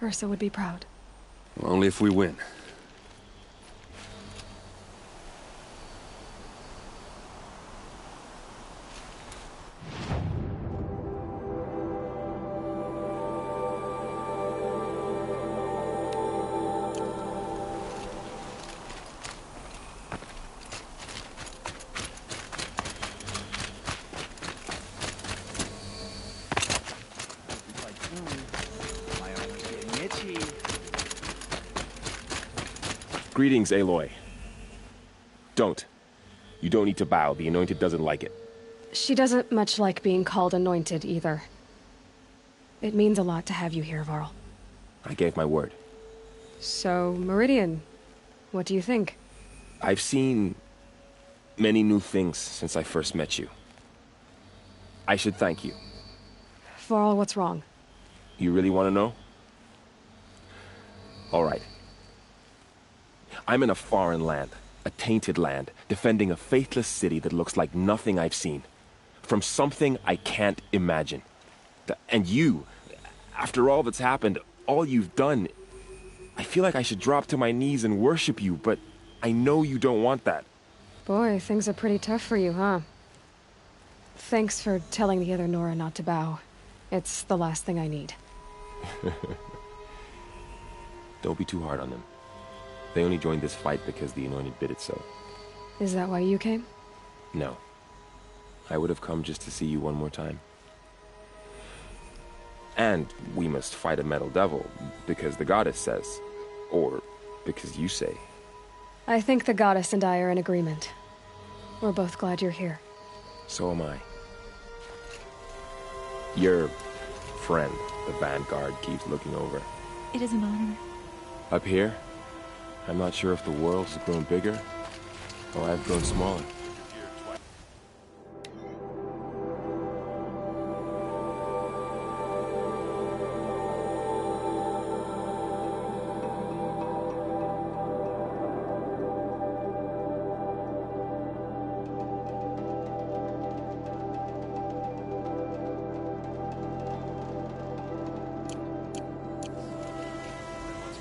Ursa would be proud. Well, only if we win. Greetings, Aloy. Don't. You don't need to bow. The Anointed doesn't like it. She doesn't much like being called anointed, either. It means a lot to have you here, Varl. I gave my word. So, Meridian, what do you think? I've seen many new things since I first met you. I should thank you. Varl, what's wrong? You really want to know? All right. I'm in a foreign land, a tainted land, defending a faithless city that looks like nothing I've seen. From something I can't imagine. And you, after all that's happened, all you've done, I feel like I should drop to my knees and worship you, but I know you don't want that. Boy, things are pretty tough for you, huh? Thanks for telling the other Nora not to bow. It's the last thing I need. Don't be too hard on them. They only joined this fight because the Anointed bid it so. Is that why you came? No. I would have come just to see you one more time. And we must fight a metal devil, because the goddess says. Or because you say. I think the goddess and I are in agreement. We're both glad you're here. So am I. Your friend, the Vanguard, keeps looking over. It is an honor. Up here, I'm not sure if the world has grown bigger, or I've grown smaller.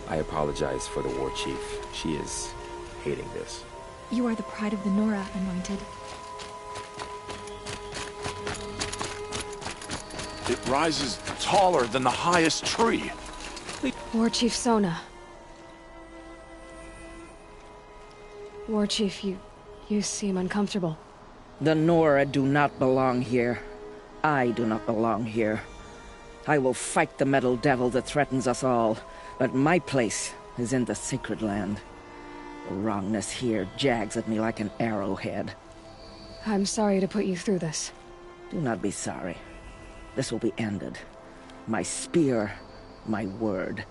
I apologize for the war chief. She is hating this. You are the pride of the Nora, Anointed. It rises taller than the highest tree. War Chief Sona. War Chief, you seem uncomfortable. The Nora do not belong here. I do not belong here. I will fight the metal devil that threatens us all, but my place is in the sacred land. The wrongness here jags at me like an arrowhead. I'm sorry to put you through this. Do not be sorry. This will be ended. My spear, my word.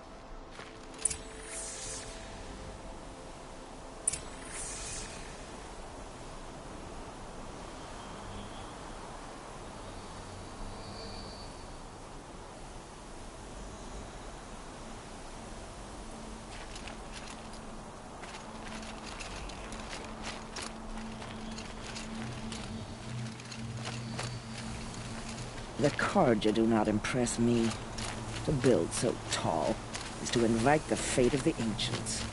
The Carja do not impress me. To build so tall is to invite the fate of the ancients.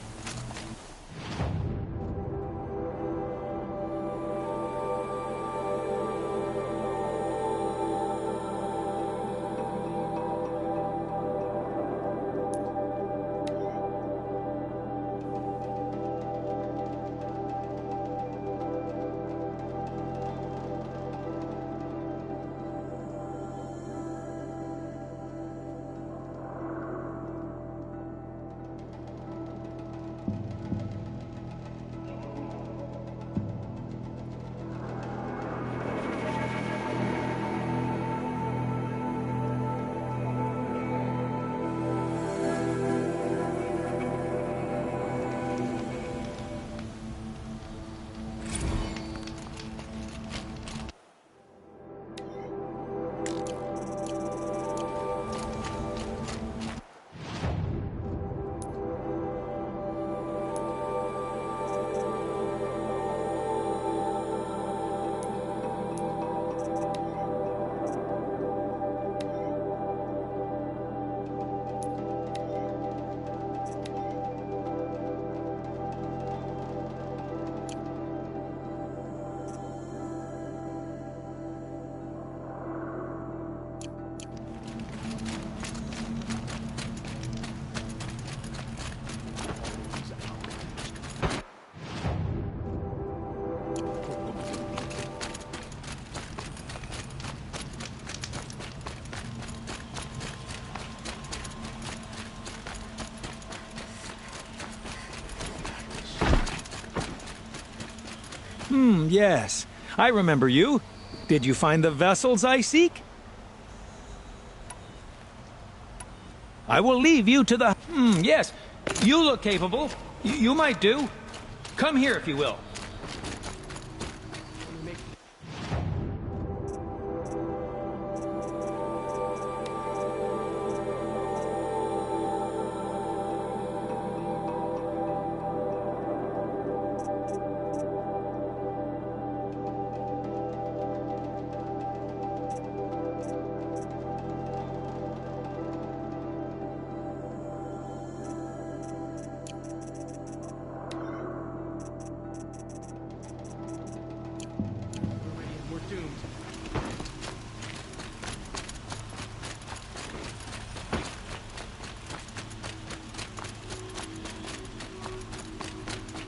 Yes. I remember you. Did you find the vessels I seek? I will leave you to the... yes. You look capable. You might do. Come here if you will.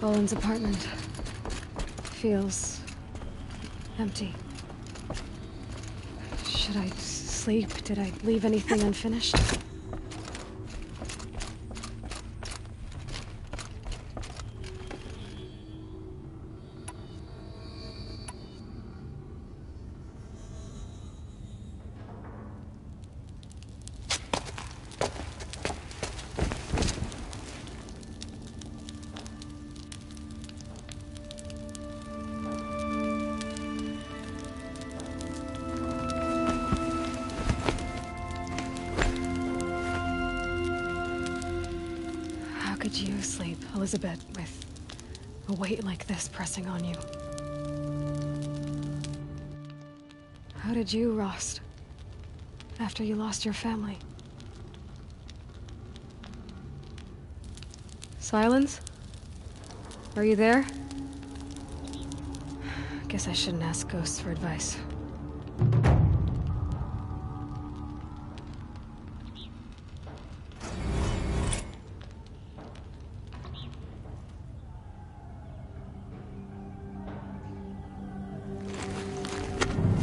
Cullen's apartment feels empty. Should I sleep? Did I leave anything unfinished? Could you sleep, Elizabeth, with a weight like this pressing on you? How did you, Rost, after you lost your family? Silence? Are you there? Guess I shouldn't ask ghosts for advice.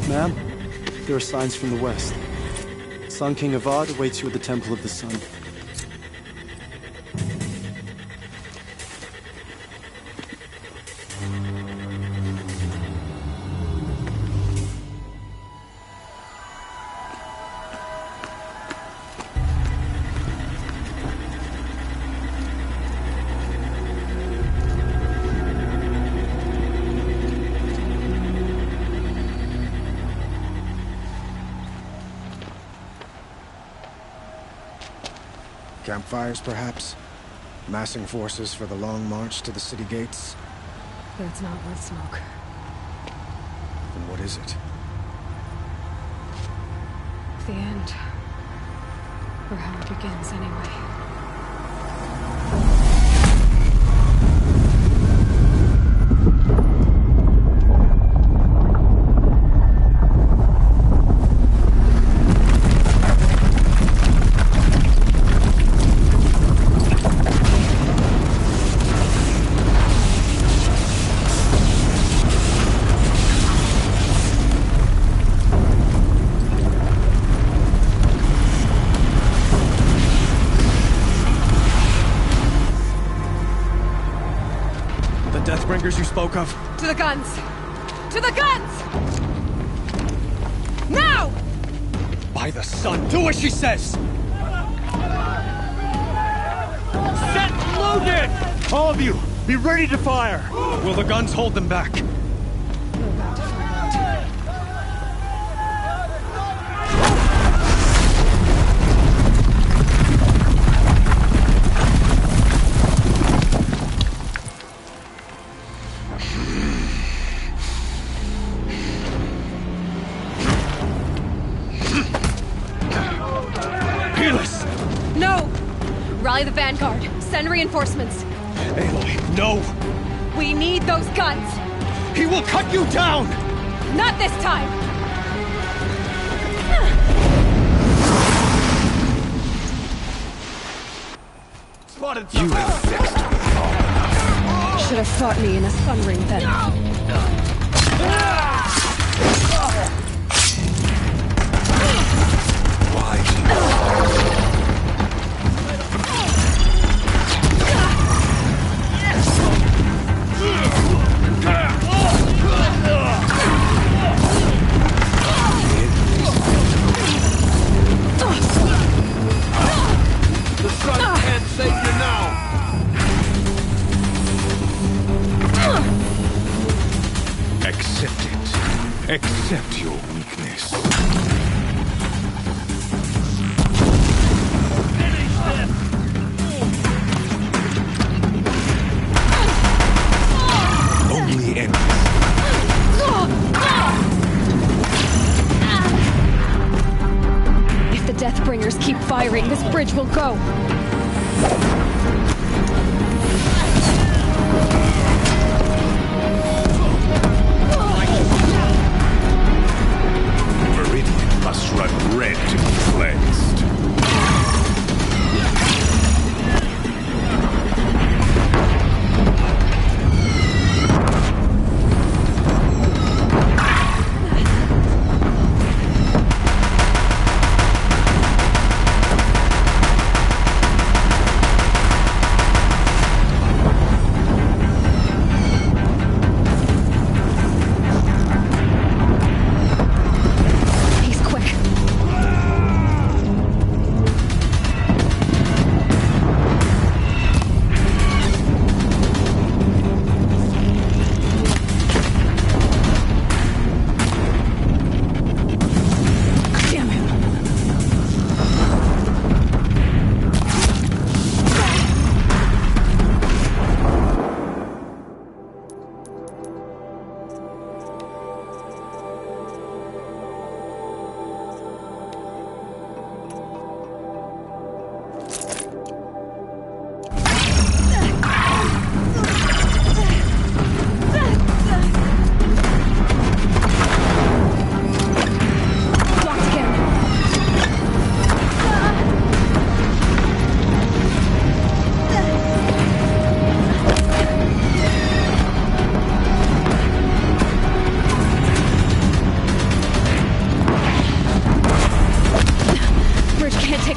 Ma'am, there are signs from the west. Sun King Avad awaits you at the Temple of the Sun. Campfires, perhaps? Massing forces for the long march to the city gates? But it's not worth smoke. Then what is it? The end. Or how it begins, anyway. Deathbringers you spoke of? To the guns! To the guns! Now! By the sun, do as she says! Set loaded! All of you, be ready to fire! Will the guns hold them back? We're about to find out. No! Rally the vanguard. Send reinforcements. Aloy, no! We need those guns! He will cut you down! Not this time! Spotted you have vexed me long enough. Should have fought me in a sun ring then. The sun can't save you now! Accept it. Accept your weakness. Only enemies. If the Deathbringers keep firing, this bridge will go. Meridian must run red to be cleansed.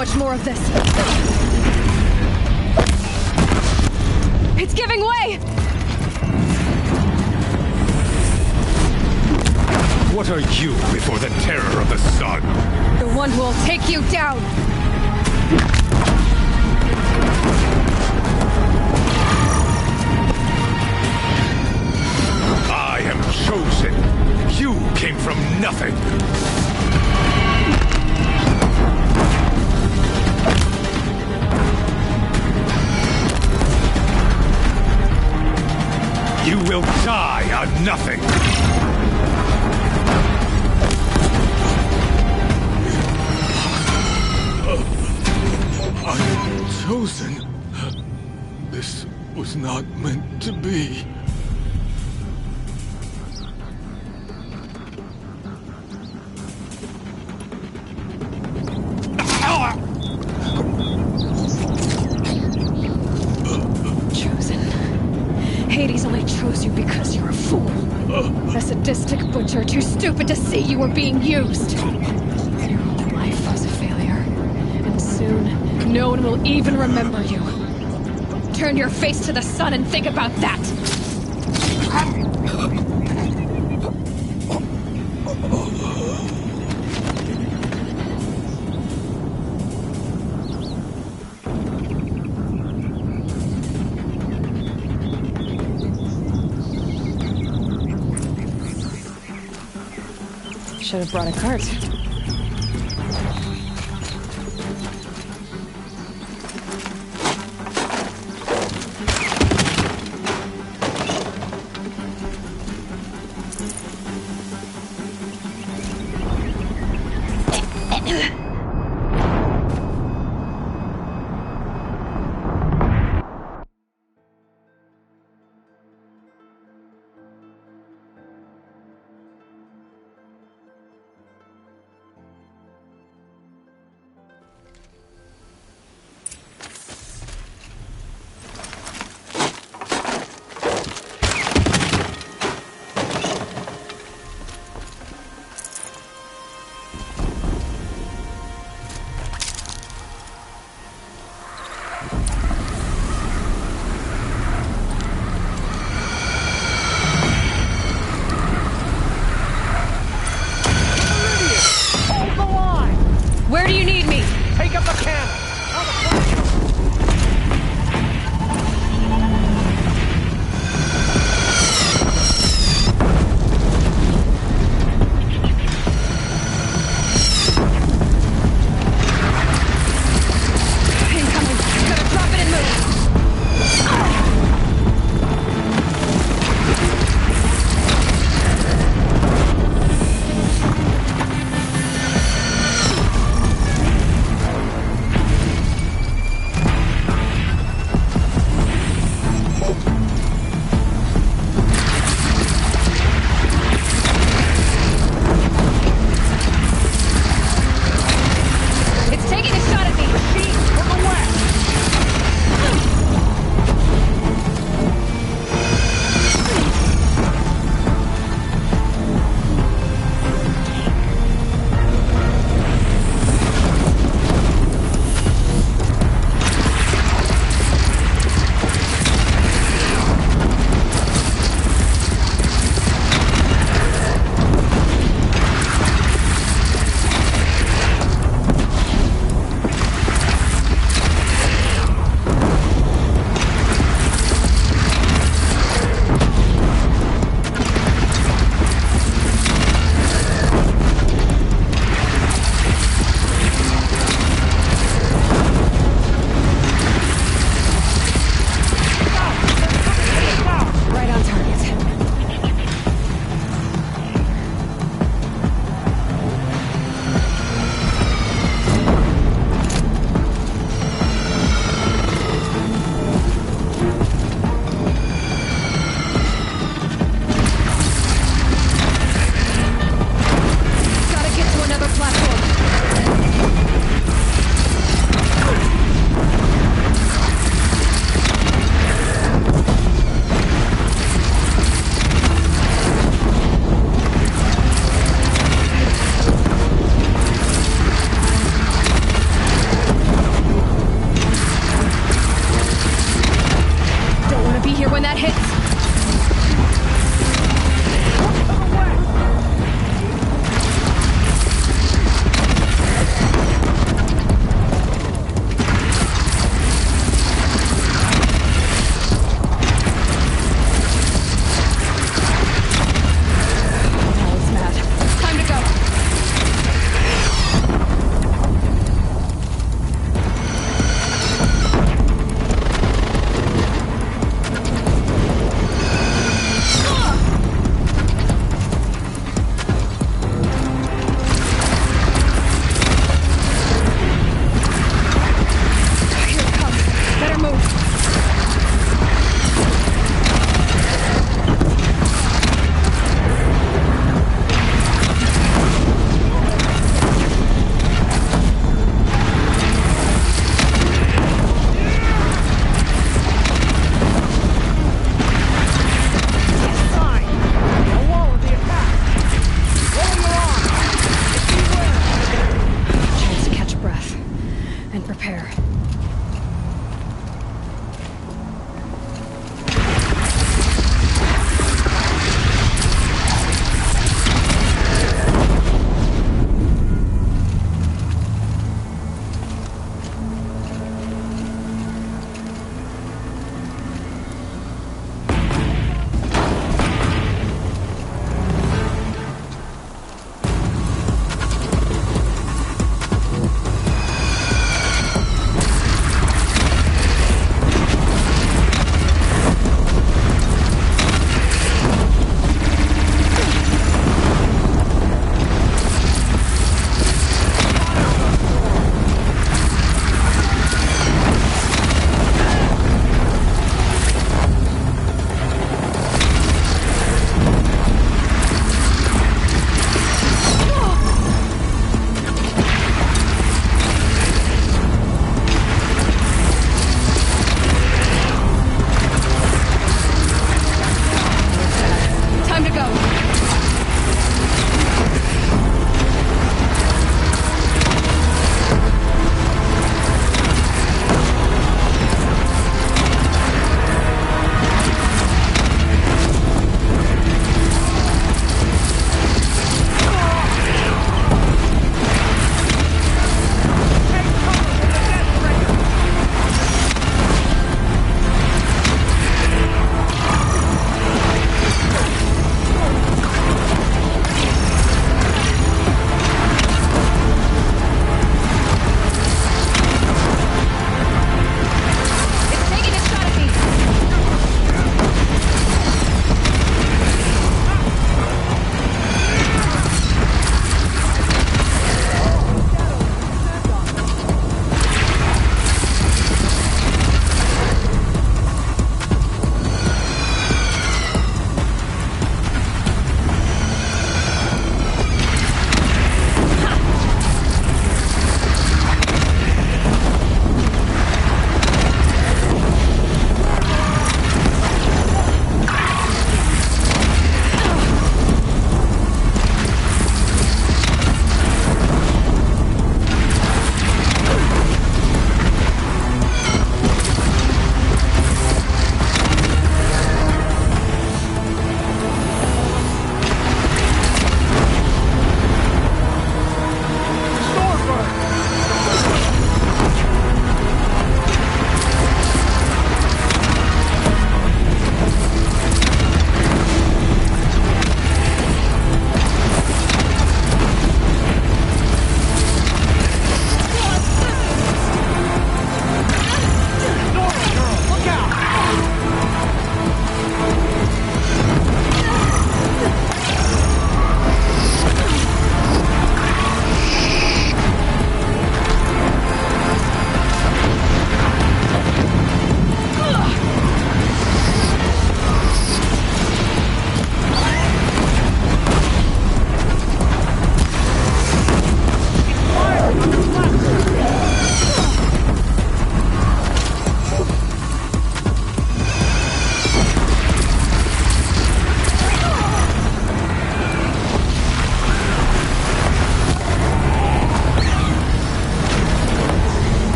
much more of this. It's giving way! What are you before the terror of the sun? The one who will take you down! I am chosen. You came from nothing. You will die on nothing. I am chosen. This was not meant to be. Chosen. Hades only chose you because you're a fool. A sadistic butcher too stupid to see you were being used. Your whole life was a failure. And soon, no one will even remember you. Turn your face to the sun and think about that! Should have brought a cart.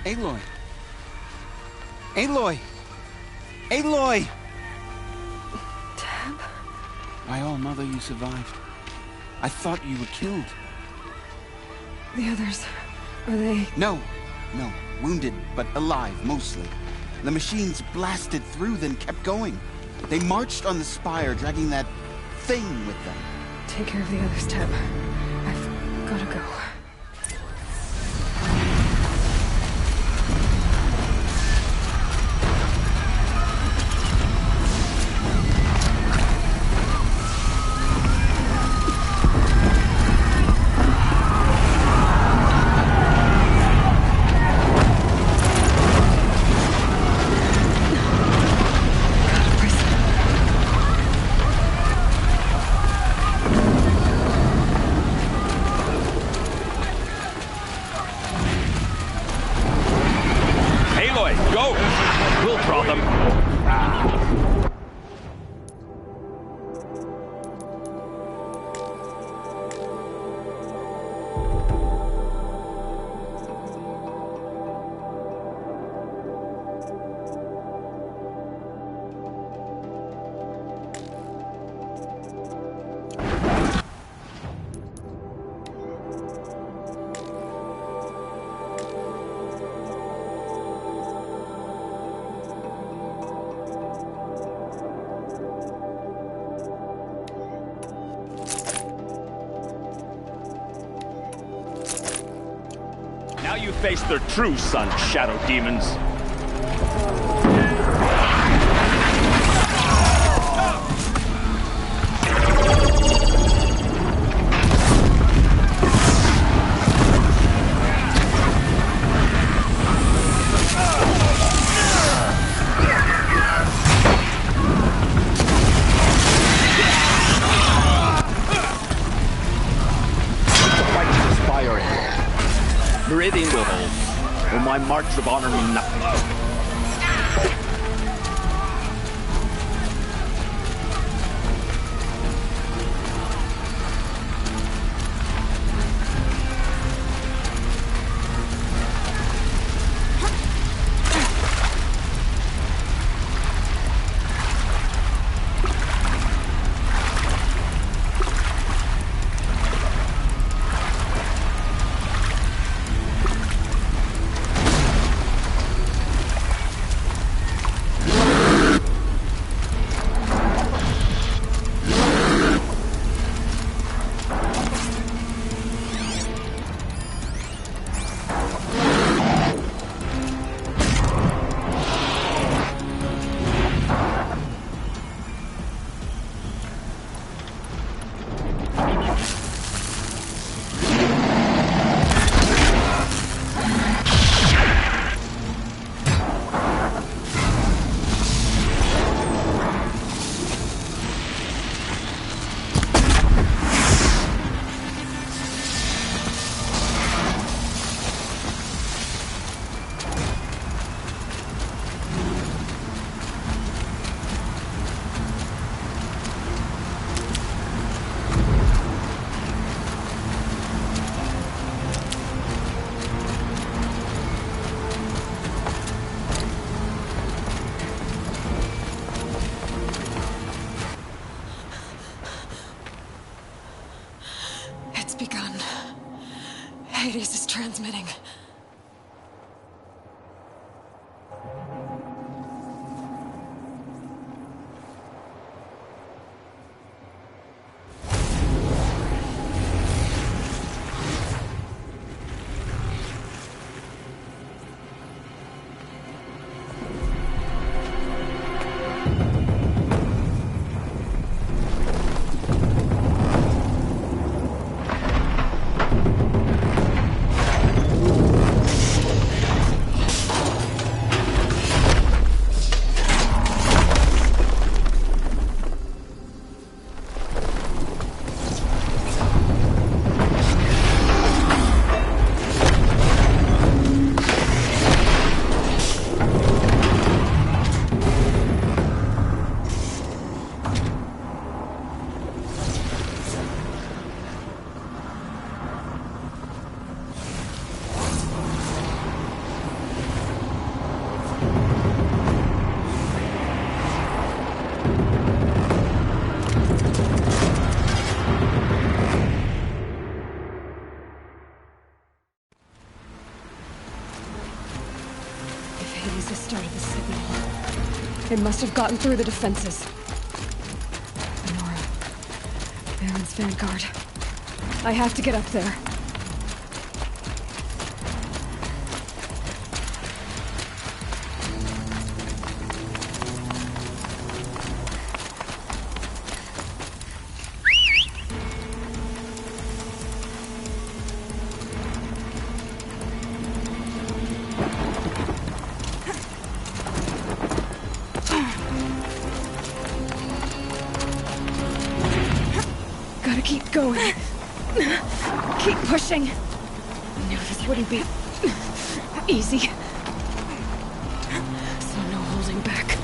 Aloy! Aloy! Aloy! Tab? My old mother, you survived. I thought you were killed. The others, are they... No. Wounded, but alive, mostly. The machines blasted through, then kept going. They marched on the spire, dragging that thing with them. Take care of the others, Tab. I've gotta go. Now you face their true sun, shadow demons. Meridian will hold, or my march of honor mean nothing. begun. Hades is transmitting. It must have gotten through the defenses. Nora. Baron's vanguard. I have to get up there. Gotta keep going. Keep pushing. I knew this wouldn't be easy. So no holding back.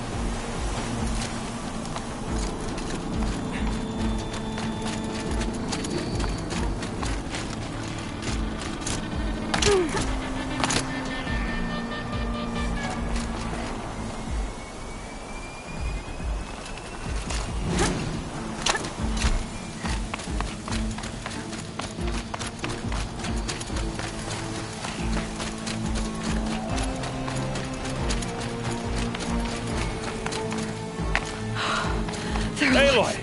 Aloy!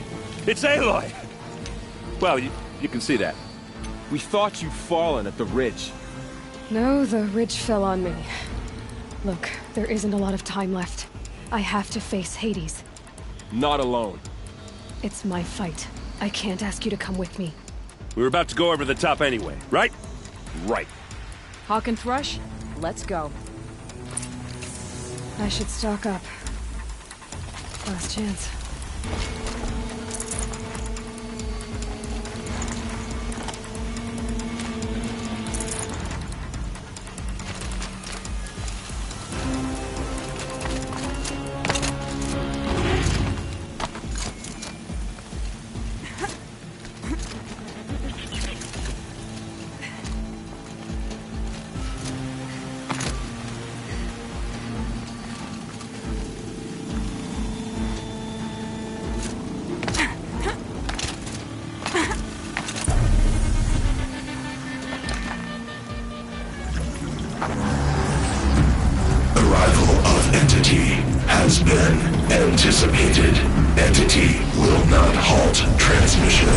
It's Aloy! Well, you can see that. We thought you'd fallen at the ridge. No, the ridge fell on me. Look, there isn't a lot of time left. I have to face Hades. Not alone. It's my fight. I can't ask you to come with me. We were about to go over the top anyway, right? Right. Hawk and Thrush, let's go. I should stock up. Last chance. Has been anticipated. Entity will not halt transmission.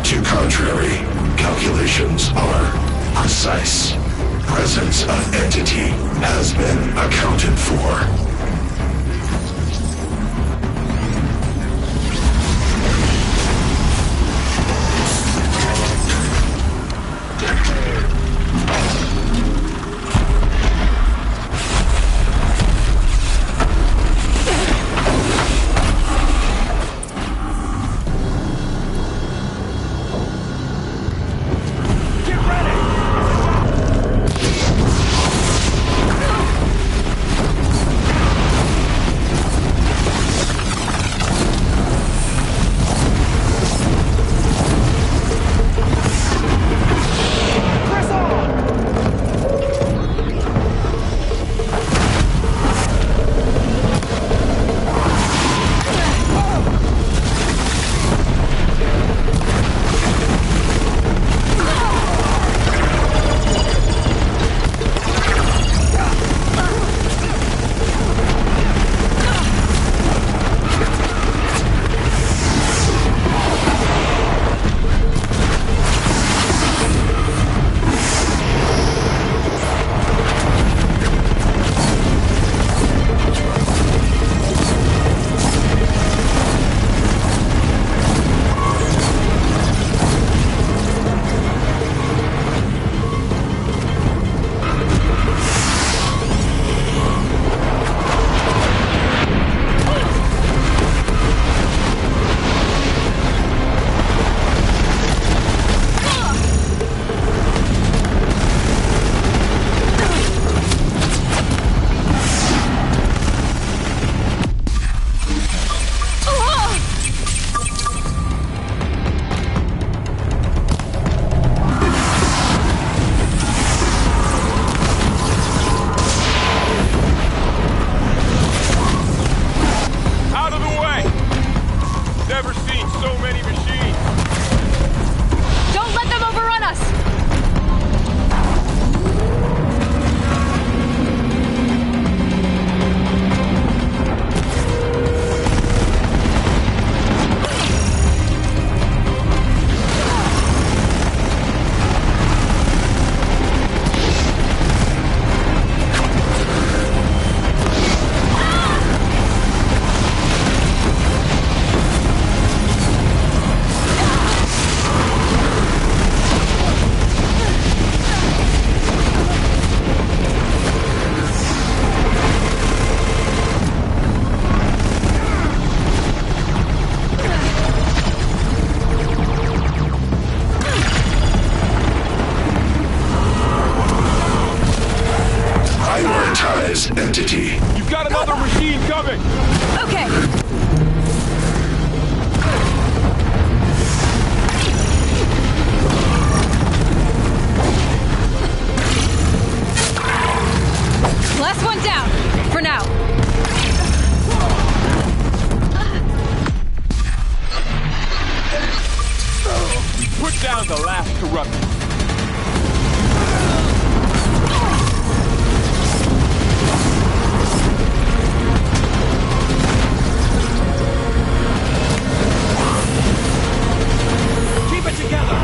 To contrary, calculations are precise. Presence of entity has been accounted for. Disguise entity. You've got another machine coming! Okay. Last one down, for now. Put down the last corruption. Keep it together!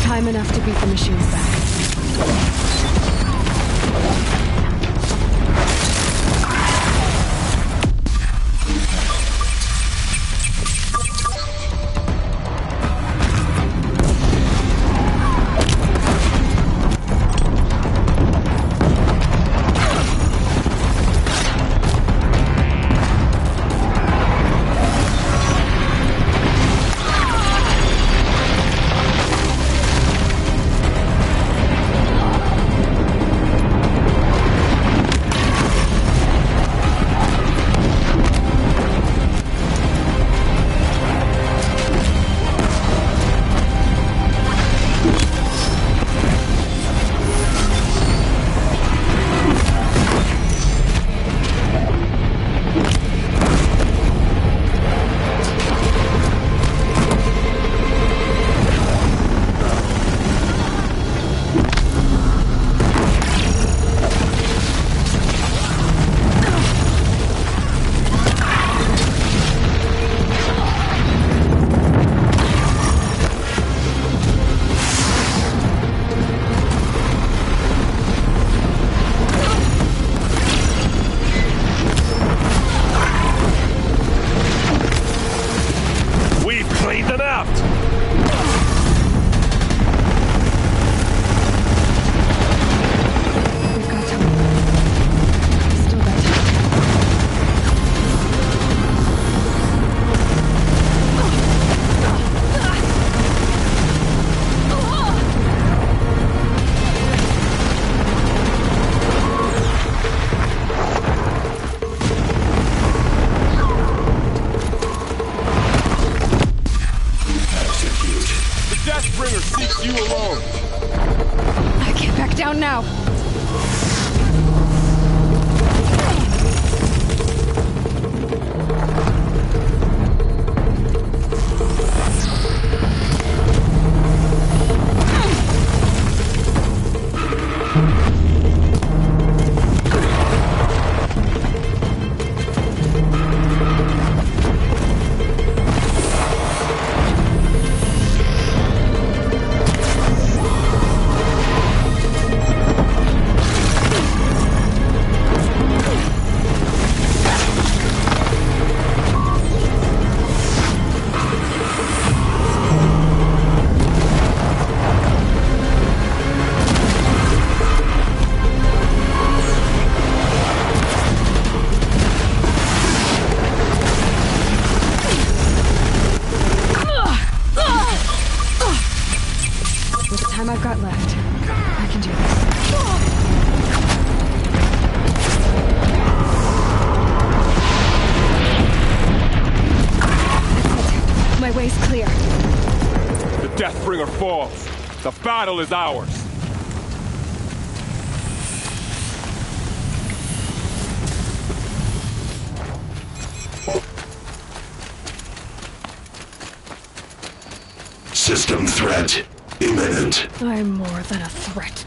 Time enough to beat the machines back. You alone. I can't back down now. I've got left. I can do this. way's clear. The Deathbringer falls. The battle is ours. System threat imminent. I'm more than a threat.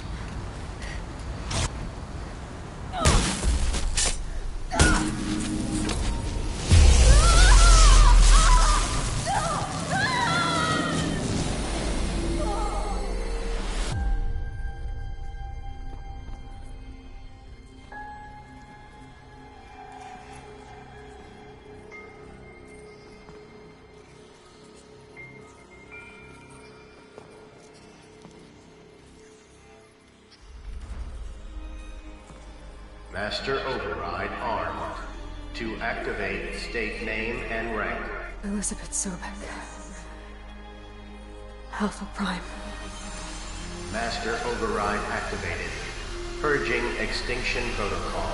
Master Override armed. To activate, state name and rank. Elizabeth Sobek. Alpha Prime. Master Override activated. Purging extinction protocol.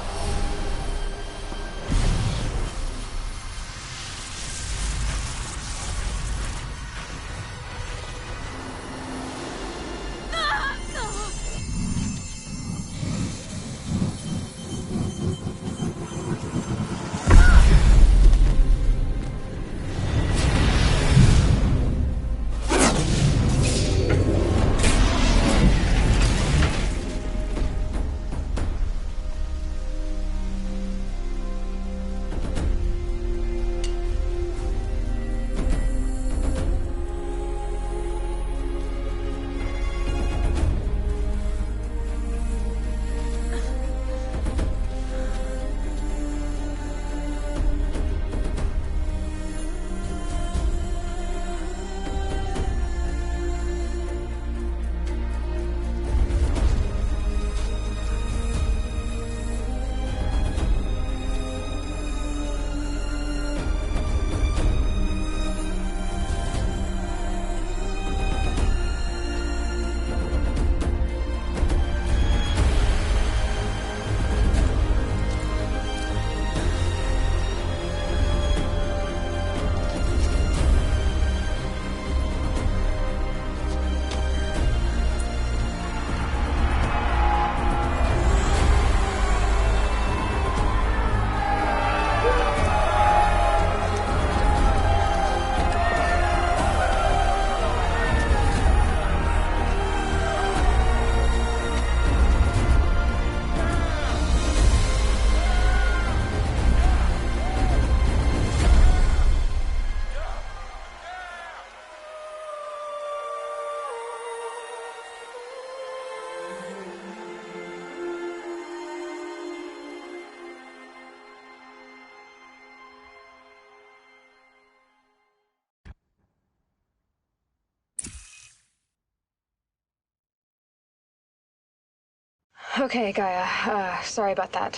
Okay, Gaia. Sorry about that.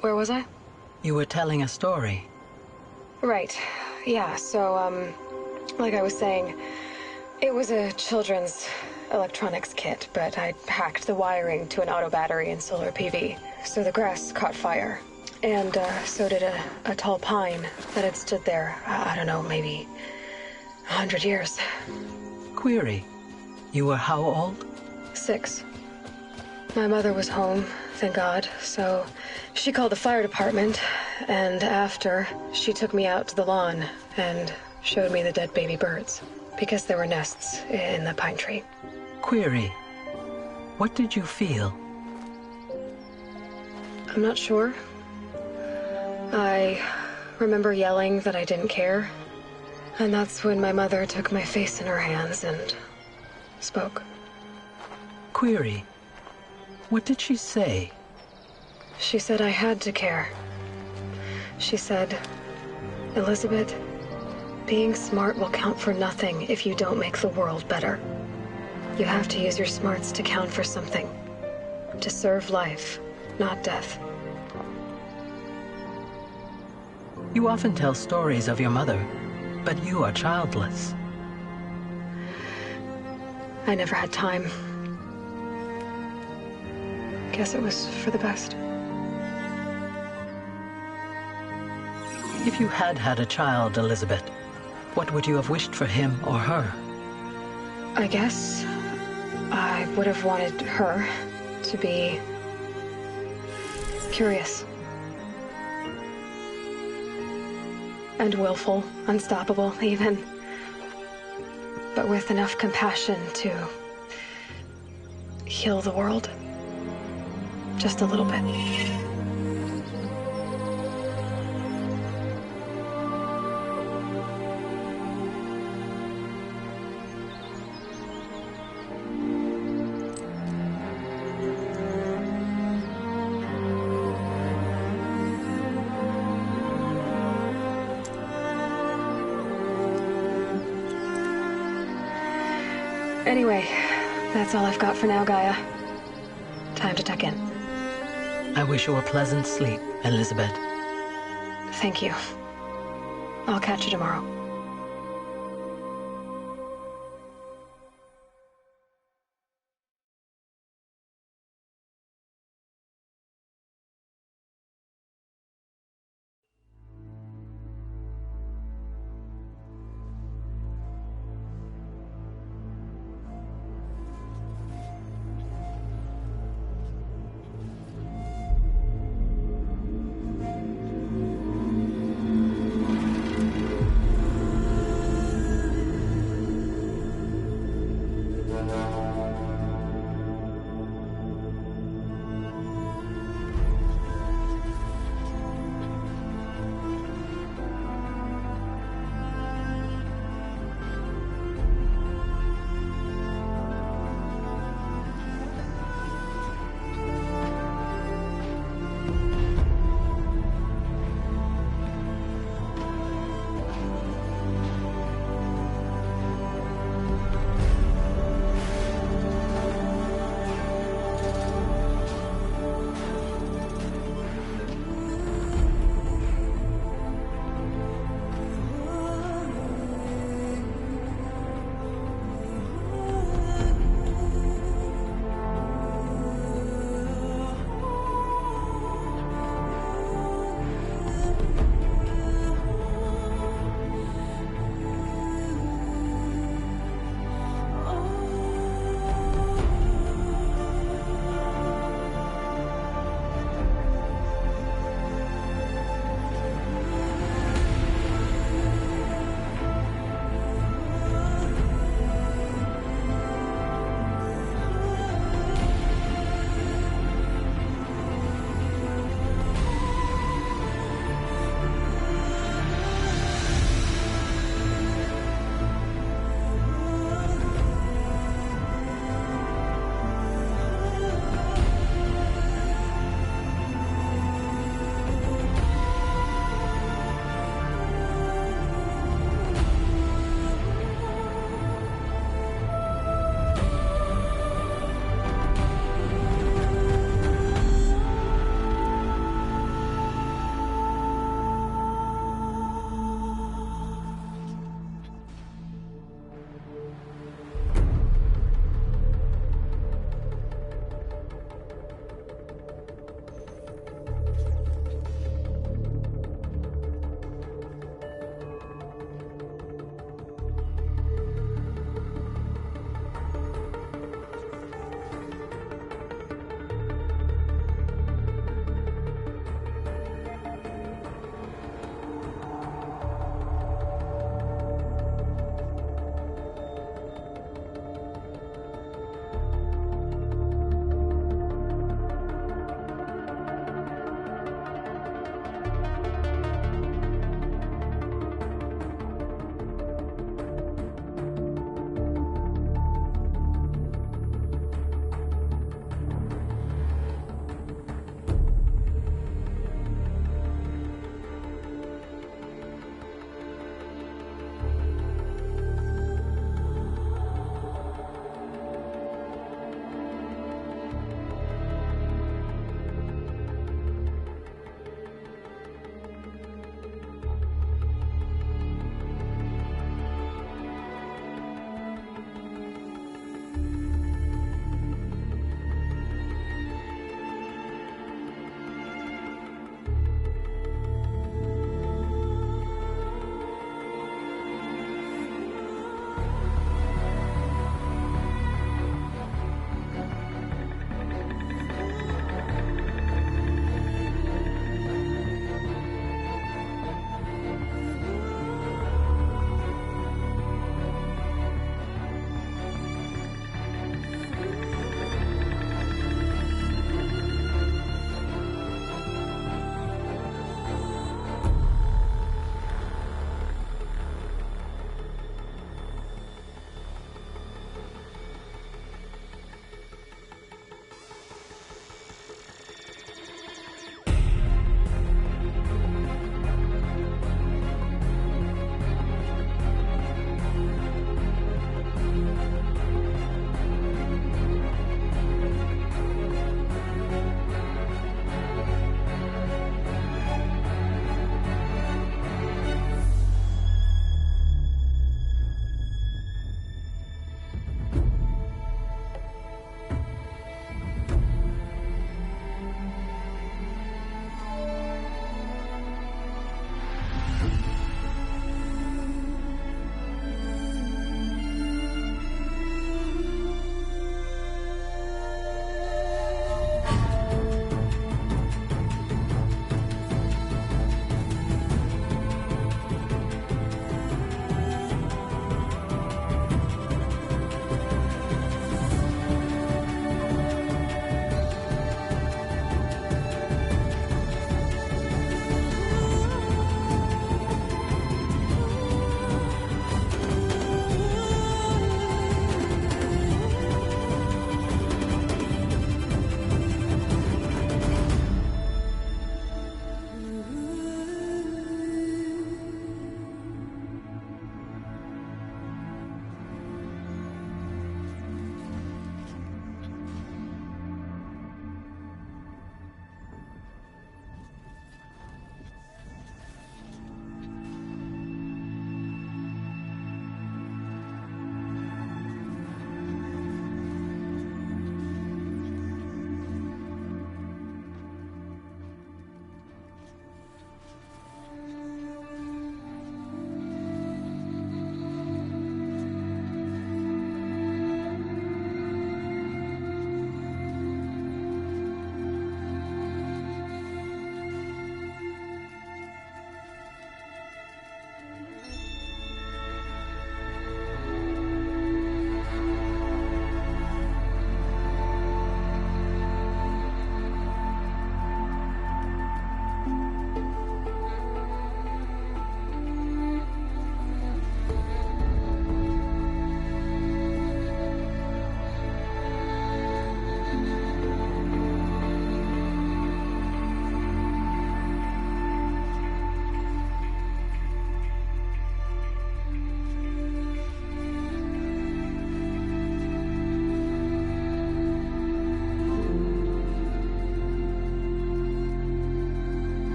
Where was I? You were telling a story. Right. Yeah, so, like I was saying, it was a children's electronics kit, but I hacked the wiring to an auto battery and solar PV. So the grass caught fire. And, so did a tall pine that had stood there, I don't know, maybe 100 years. Query. You were how old? 6. My mother was home, thank God, so she called the fire department, and after, she took me out to the lawn and showed me the dead baby birds, because there were nests in the pine tree. Query. What did you feel? I'm not sure. I remember yelling that I didn't care, and that's when my mother took my face in her hands and spoke. Query. What did she say? She said I had to care. She said, Elizabeth, being smart will count for nothing if you don't make the world better. You have to use your smarts to count for something. To serve life, not death. You often tell stories of your mother, but you are childless. I never had time. Guess it was for the best. If you had had a child, Elizabeth, What would you have wished for him or her? I guess I would have wanted her to be curious. And willful, unstoppable, even. But with enough compassion to heal the world. Just a little bit. Anyway, that's all I've got for now, Gaia. Time to tuck in. I wish you a pleasant sleep, Elizabeth. Thank you. I'll catch you tomorrow.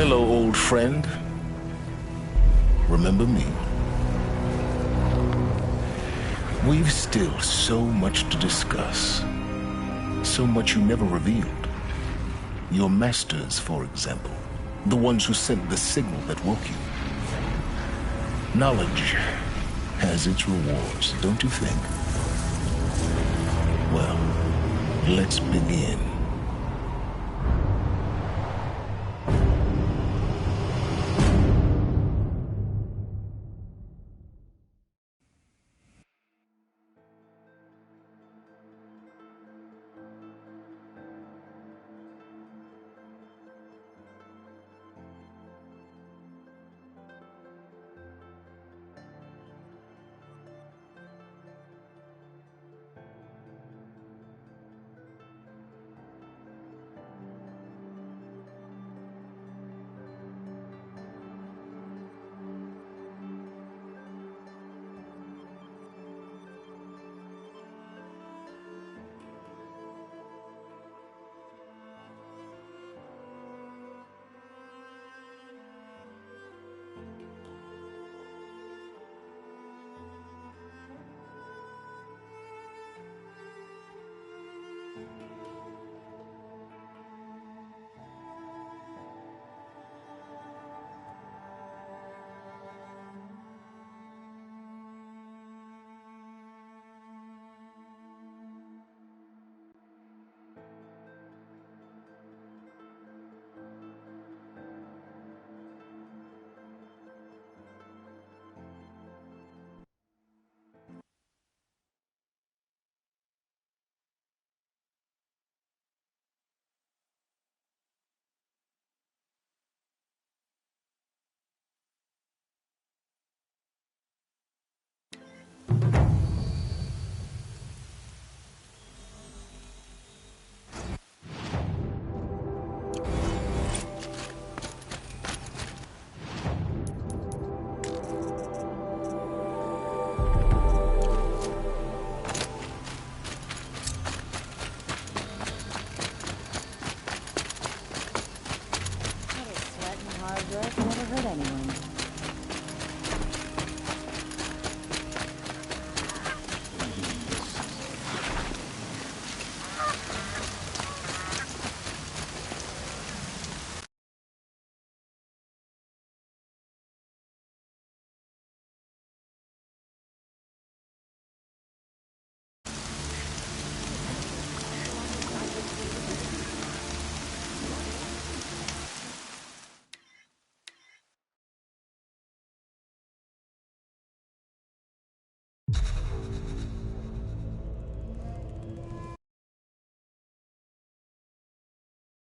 Hello, old friend. Remember me? We've still so much to discuss. So much you never revealed. Your masters, for example. The ones who sent the signal that woke you. Knowledge has its rewards, don't you think? Well, let's begin.